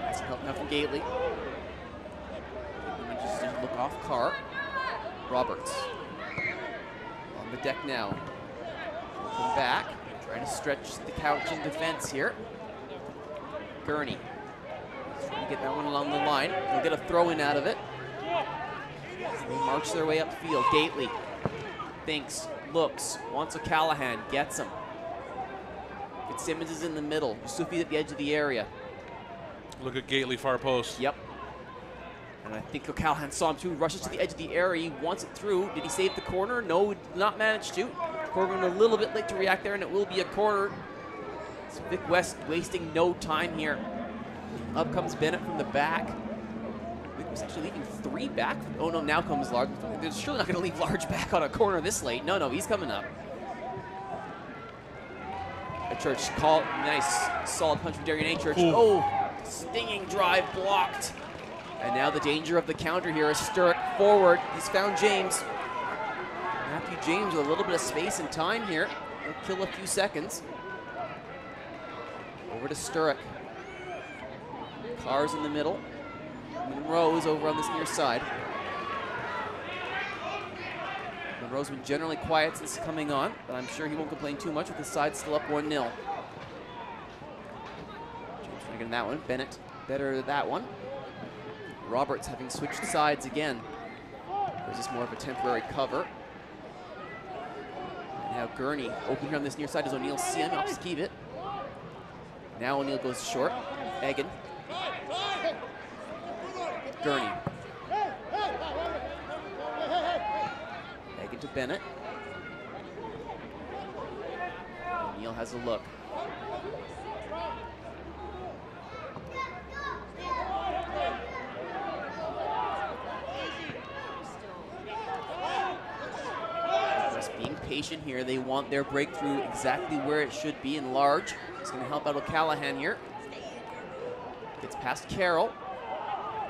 That's help now from Gately. Just to look off Carr. Roberts. On the deck now. Looking back. Trying to stretch the couch in defense here. Gurney. Trying to get that one along the line. They'll get a throw-in out of it. They march their way upfield. Gately thinks, looks, wants O'Callaghan, gets him. Fitzsimmons is in the middle. Yusufi at the edge of the area. Look at Gately, far post. Yep. And I think O'Callaghan saw him too. Rushes to the edge of the area. He wants it through. Did he save the corner? No, did not manage to. Corbin a little bit late to react there, and it will be a corner. So Vic West wasting no time here. Up comes Bennett from the back. Vic was actually leaving 3 back. Oh no, now comes Large. They're surely not going to leave Large back on a corner this late. No, he's coming up. Church call, nice solid punch from Darian Church. Oh, stinging drive blocked. And now the danger of the counter here is Sturrock forward. He's found James. Matthew James with a little bit of space and time here. He'll kill a few seconds. Over to Sturrock. Carr's in the middle. Monroe's over on this near side. Monroe's been generally quiet since coming on, but I'm sure he won't complain too much with the side still up 1-0. James trying to get that one. Bennett better than that one. Roberts having switched sides again. Or is this more of a temporary cover? And now Gurney open here on this near side. Does O'Neill see him? Opts to keep it. Now O'Neill goes short. Egan. Gurney. Egan to Bennett. O'Neill has a look. Just being patient here. They want their breakthrough exactly where it should be in Large. It's going to help out O'Callaghan here. Gets past Carroll.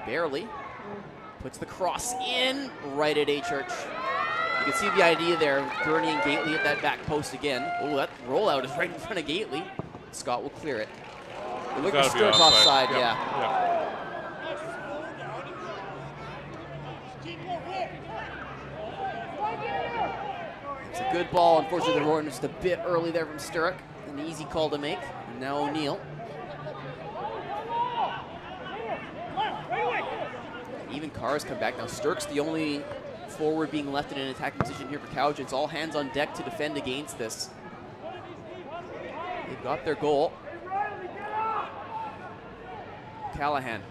Barely. Puts the cross in right at A-Church. You can see the idea there. Gurney and Gately at that back post again. Oh, that rollout is right in front of Gately. Scott will clear it. Look at Sturrock offside, yeah. It's a good ball. Unfortunately, the roar just a bit early there from Sturrock. An easy call to make. And now O'Neill. Even Carr's come back. Now Sturrock's the only forward being left in an attacking position here for Couch. It's all hands on deck to defend against this. They've got their goal. Callahan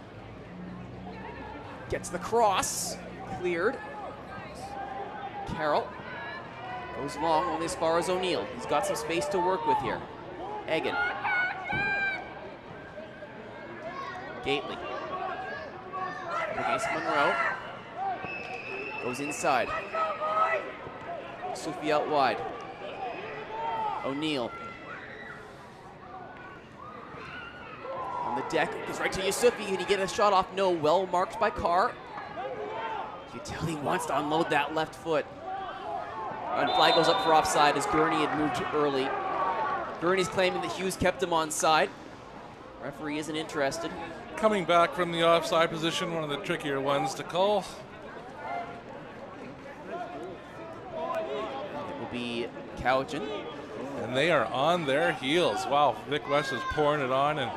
gets the cross. Cleared. Carroll goes long, only as far as O'Neill. He's got some space to work with here. Egan. Gately. Against Monroe. Goes inside. Sufi out wide. O'Neill. On the deck, goes right to Yusufi. Can he get a shot off? No, well marked by Carr. You can tell he wants to unload that left foot. And flag goes up for offside as Gurney had moved early. Gurney's claiming that Hughes kept him on side. Referee isn't interested. Coming back from the offside position, one of the trickier ones to call. It will be Cowichan. And they are on their heels. Wow, Vic West is pouring it on, and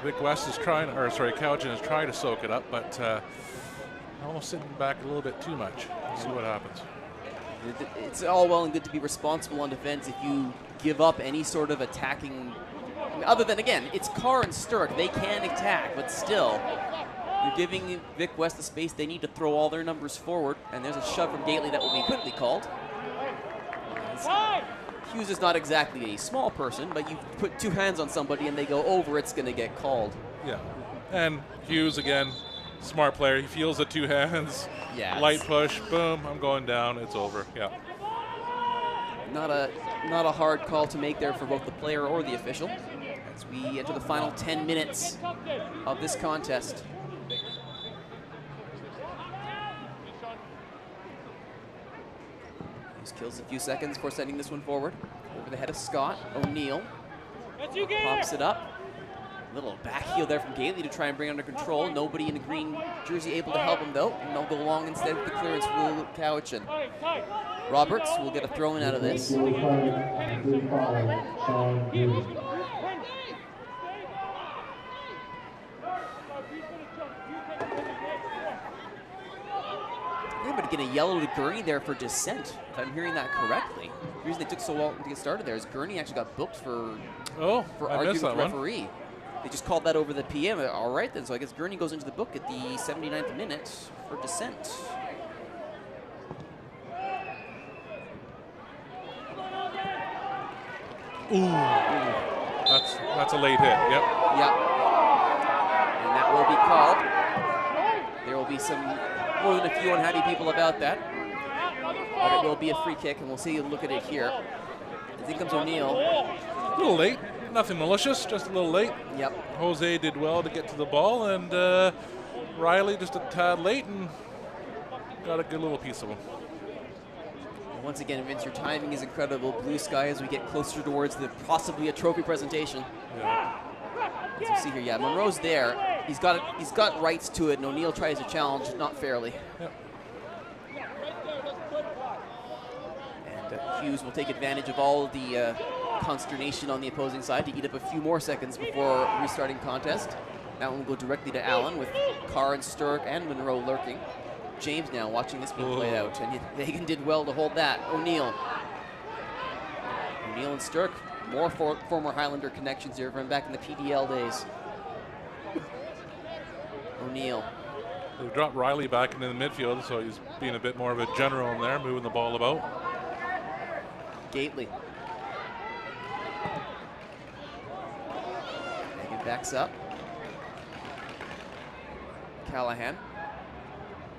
Vic West is trying, or sorry, Cowichan is trying to soak it up, but almost sitting back a little bit too much. We'll see what happens. It's all well and good to be responsible on defense if you give up any sort of attacking. Other than, again, it's Carr and Sturck. They can attack, but still, you're giving Vic West the space they need to throw all their numbers forward. And there's a shove from Gately that will be quickly called. Hughes is not exactly a small person, but you put two hands on somebody and they go over, it's going to get called. Yeah, and Hughes, again, smart player. He feels the two hands. Yeah, light push, boom, I'm going down, it's over. Yeah. Not a hard call to make there for both the player or the official as we enter the final 10 minutes of this contest. Hughes kills a few seconds before sending this one forward. Over the head of Scott. O'Neill pops it up. Little back heel there from Gately to try and bring it under control. Nobody in the green jersey able to help him though. And they'll go long instead with the clearance for Cowichan. Roberts will get a throw in out of this. But getting a yellow to Gurney there for dissent, if I'm hearing that correctly. The reason they took so long to get started there is Gurney actually got booked for arguing with the referee. They just called that over the PM. All right then, so I guess Gurney goes into the book at the 79th minute for dissent. Ooh. That's a late hit. Yep. Yep. And that will be called. There will be some more than a few unhappy people about that. But it will be a free kick, and we'll see a look at it here. As in comes O'Neill. A little late. Nothing malicious, just a little late. Yep. Jose did well to get to the ball, and Riley just a tad late and got a good little piece of him. Once again, Vince, your timing is incredible. Blue sky as we get closer towards possibly a trophy presentation. Yeah. As you see here, yeah, Monroe's there. He's got rights to it, and O'Neill tries to challenge, not fairly. Yep. And Hughes will take advantage of all of the consternation on the opposing side to eat up a few more seconds before restarting contest. That one will go directly to Allen with Carr and Sturck and Monroe lurking. James now watching this being played out, and Hagen did well to hold that. O'Neill and Sturck, more former Highlander connections here from back in the PDL days. O'Neill. They dropped Riley back into the midfield, so he's being a bit more of a general in there, moving the ball about. Gately. Hagen backs up. Callahan.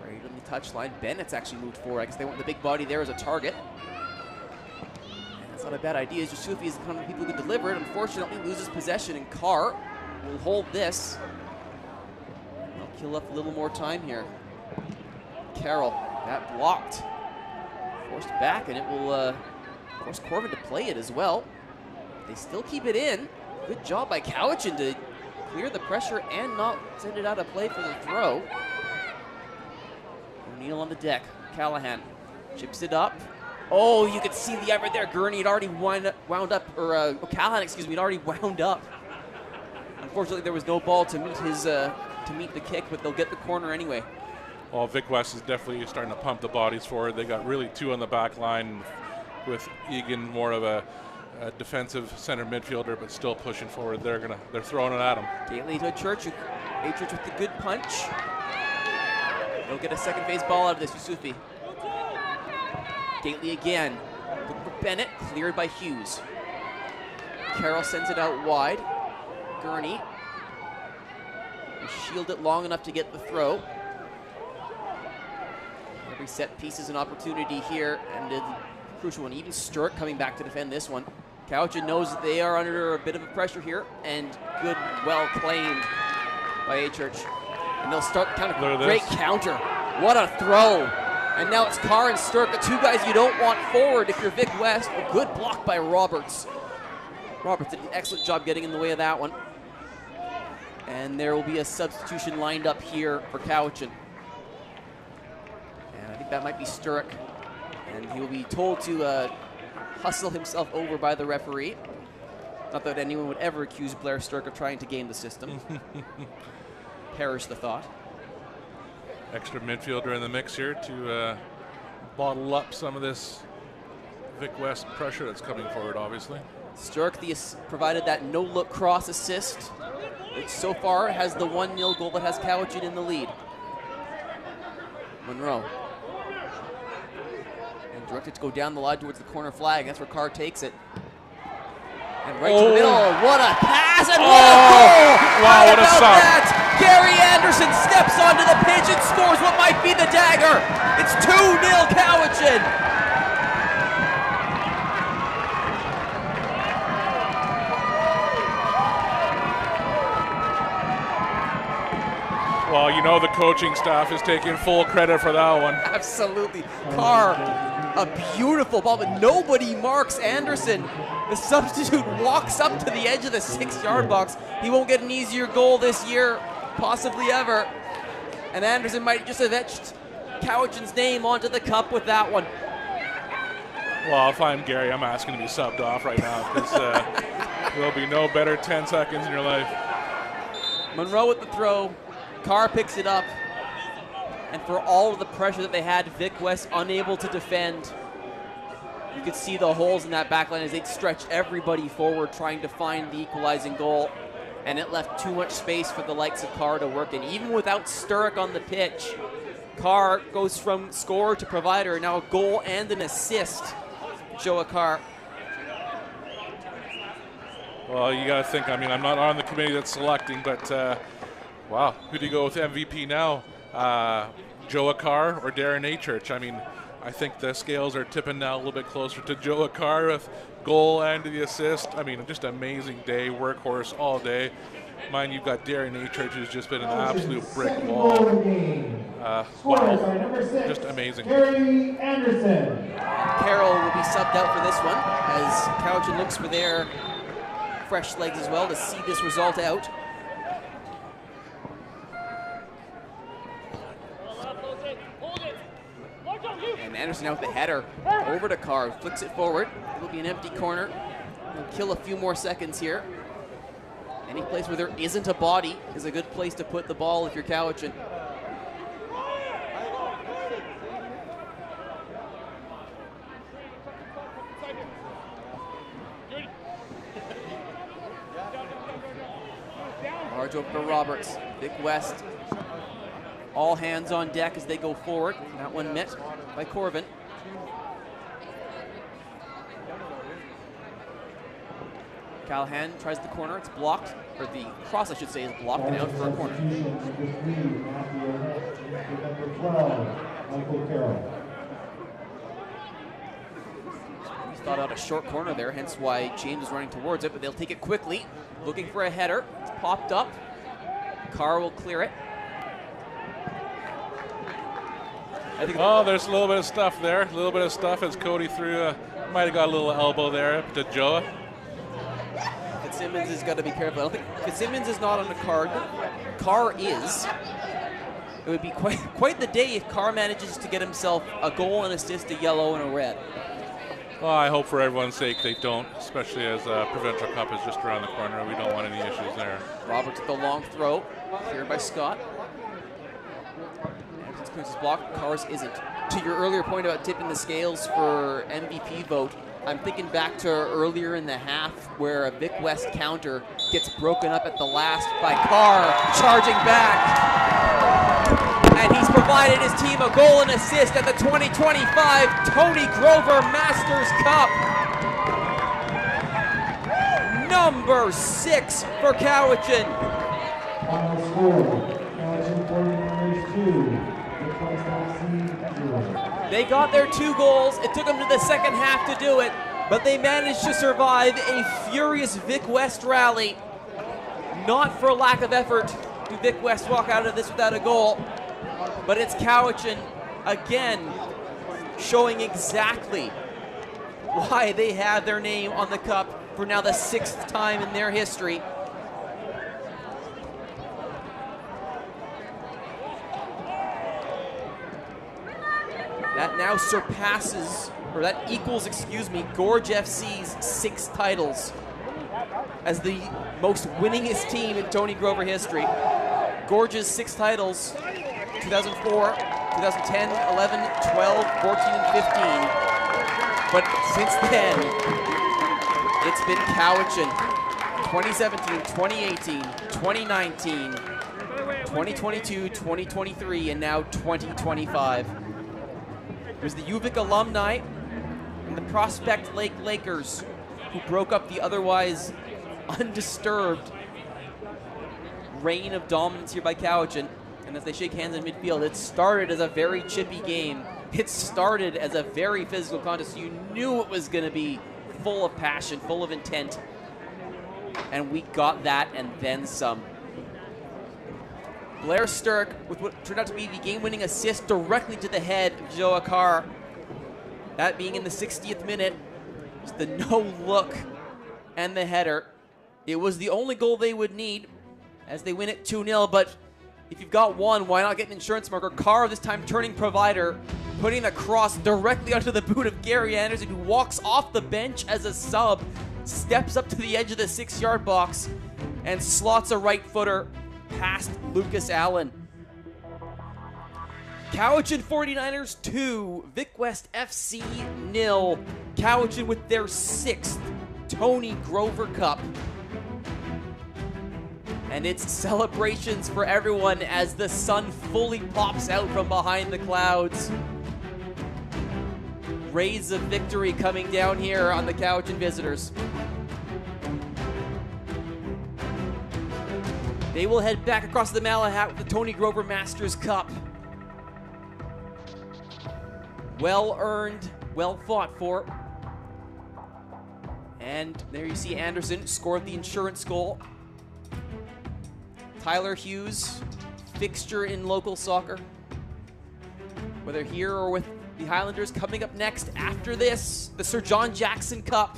Right on the touchline. Bennett's actually moved forward. I guess they want the big body there as a target. And it's not a bad idea. Yusufi is the kind of people who can deliver it. Unfortunately, loses possession, and Carr will hold this. They'll kill up a little more time here. Carroll, that blocked. Forced back, and it will force Corbin to play it as well. They still keep it in. Good job by Cowichan to clear the pressure and not send it out of play for the throw. O'Neill on the deck. Callahan chips it up. Oh, you could see the effort there. Gurney had already wound up, or Callahan, excuse me, had already wound up. Unfortunately, there was no ball to meet his to meet the kick, but they'll get the corner anyway. Well, Vic West is definitely starting to pump the bodies forward. They got really two on the back line, with Egan more of a defensive center midfielder, but still pushing forward. They're throwing it at him. Gately to Church. Church with the good punch. They'll get a second phase ball out of this. Yusufi. Gately again. Bennett cleared by Hughes. Carroll sends it out wide. Gurney. Shield it long enough to get the throw. Every set piece is an opportunity here, and a crucial one. Even Sturck coming back to defend this one. Cowichan knows that they are under a bit of a pressure here, and good, well claimed by A-Church. And they'll start the counter. Great counter. What a throw. And now it's Carr and Sturck, the two guys you don't want forward if you're Vic West. A good block by Roberts. Roberts did an excellent job getting in the way of that one. And there will be a substitution lined up here for Cowichan. And I think that might be Sturck. And he will be told to hustle himself over by the referee. Not that anyone would ever accuse Blair Sturck of trying to game the system. Perish the thought. Extra midfielder in the mix here to bottle up some of this Vic West pressure that's coming forward, obviously. Sturck provided that no-look cross assist, which so far has the 1-0 goal that has Cowichan in the lead. Monroe. And directed to go down the line towards the corner flag. That's where Carr takes it. And right to the middle. What a pass and what a goal! Wow, what a sub. That? Gary Anderson steps onto the pitch and scores what might be the dagger. It's 2-0 Cowichan. Well, you know the coaching staff is taking full credit for that one. Absolutely. Carr, a beautiful ball, but nobody marks Anderson. The substitute walks up to the edge of the 6-yard box. He won't get an easier goal this year, possibly ever. And Anderson might just have etched Cowichan's name onto the cup with that one. Well, if I'm Gary, I'm asking to be subbed off right now because there'll be no better 10 seconds in your life. Monroe with the throw. Carr picks it up, and for all of the pressure that they had, Vic West unable to defend. You could see the holes in that back line as they'd stretch everybody forward trying to find the equalizing goal, and it left too much space for the likes of Carr to work in. Even without Sturrock on the pitch, Carr goes from scorer to provider, now a goal and an assist. Joe Carr. Well, you got to think, I mean, I'm not on the committee that's selecting, but wow, who do you go with MVP now? Joe Carr or Darren Achurch? I mean, I think the scales are tipping now a little bit closer to Joe Carr with goal and the assist. I mean, just amazing day, workhorse all day. Mind you've got Darren Achurch who's just been an absolute brick wall. Wow, just amazing. Gary Anderson. Carroll will be subbed out for this one as Cowichan looks for their fresh legs as well to see this result out. And Anderson out with the header over to Carr, flicks it forward. It'll be an empty corner. He'll kill a few more seconds here. Any place where there isn't a body is a good place to put the ball if you're Cowichan. Large over to Roberts. Vic West. All hands on deck as they go forward. That one met by Corvin. Callahan tries the corner. It's blocked. Or the cross, I should say, is blocked and out for a corner. He thought out a short corner there, hence why James is running towards it, but they'll take it quickly. Looking for a header. It's popped up. Carr will clear it. Oh, there's a little bit of stuff there. A little bit of stuff as Cody threw. Might have got a little elbow there to Joa. Fitzsimmons has got to be careful. I don't think Fitzsimmons is not on the card. Carr is. It would be quite the day if Carr manages to get himself a goal, an assist, a yellow, and a red. Well, I hope for everyone's sake they don't, especially as Provincial Cup is just around the corner. We don't want any issues there. Roberts with the long throw, cleared by Scott. Anderson's is blocked, Carr's isn't. To your earlier point about tipping the scales for MVP vote, I'm thinking back to earlier in the half where a Vic West counter gets broken up at the last by Carr charging back. And he's provided his team a goal and assist at the 2025 Tony Grover Masters Cup. Number 6 for Cowichan. Final score, Cowichan 49-2. They got their 2 goals. It took them to the second half to do it, but they managed to survive a furious Vic West rally. Not for lack of effort do Vic West walk out of this without a goal, but it's Cowichan again showing exactly why they have their name on the cup for now the 6th time in their history. That now surpasses that equals, excuse me, Gorge FC's 6 titles as the most winningest team in Tony Grover history. Gorge's 6 titles, 2004, 2010, 11, 12, 14, and 15. But since then, it's been Cowichan. 2017, 2018, 2019, 2022, 2023, and now 2025. It was the UVic alumni and the Prospect Lake Lakers who broke up the otherwise undisturbed reign of dominance here by Cowichan. And as they shake hands in midfield, it started as a very chippy game. It started as a very physical contest. You knew it was going to be full of passion, full of intent. And we got that and then some. Blair Sturck with what turned out to be the game-winning assist directly to the head of Joe Akar. That being in the 60th minute. Just the no-look and the header. It was the only goal they would need as they win it 2-0, but if you've got one, why not get an insurance marker? Carr, this time turning provider, putting the cross directly onto the boot of Gary Anderson, who walks off the bench as a sub, steps up to the edge of the 6-yard box, and slots a right footer past Lucas Allen. Cowichan 49ers 2, Vic West FC 0. Cowichan with their 6th Tony Grover Cup. And it's celebrations for everyone as the sun fully pops out from behind the clouds. Rays of victory coming down here on the Cowichan visitors. They will head back across the Malahat with the Tony Grover Masters Cup. Well earned, well fought for. And there you see Anderson scored the insurance goal. Tyler Hughes, fixture in local soccer. Whether here or with the Highlanders, coming up next after this, the Sir John Jackson Cup.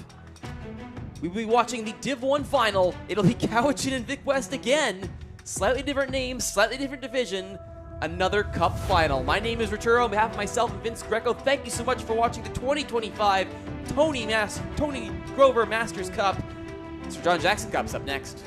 We will be watching the Div 1 final. It'll be Cowichan and Vic West again. Slightly different name, slightly different division. Another Cup final. My name is Richard. On behalf of myself and Vince Greco, thank you so much for watching the 2025 Tony Grover Masters Cup. Sir John Jackson Cup's up next.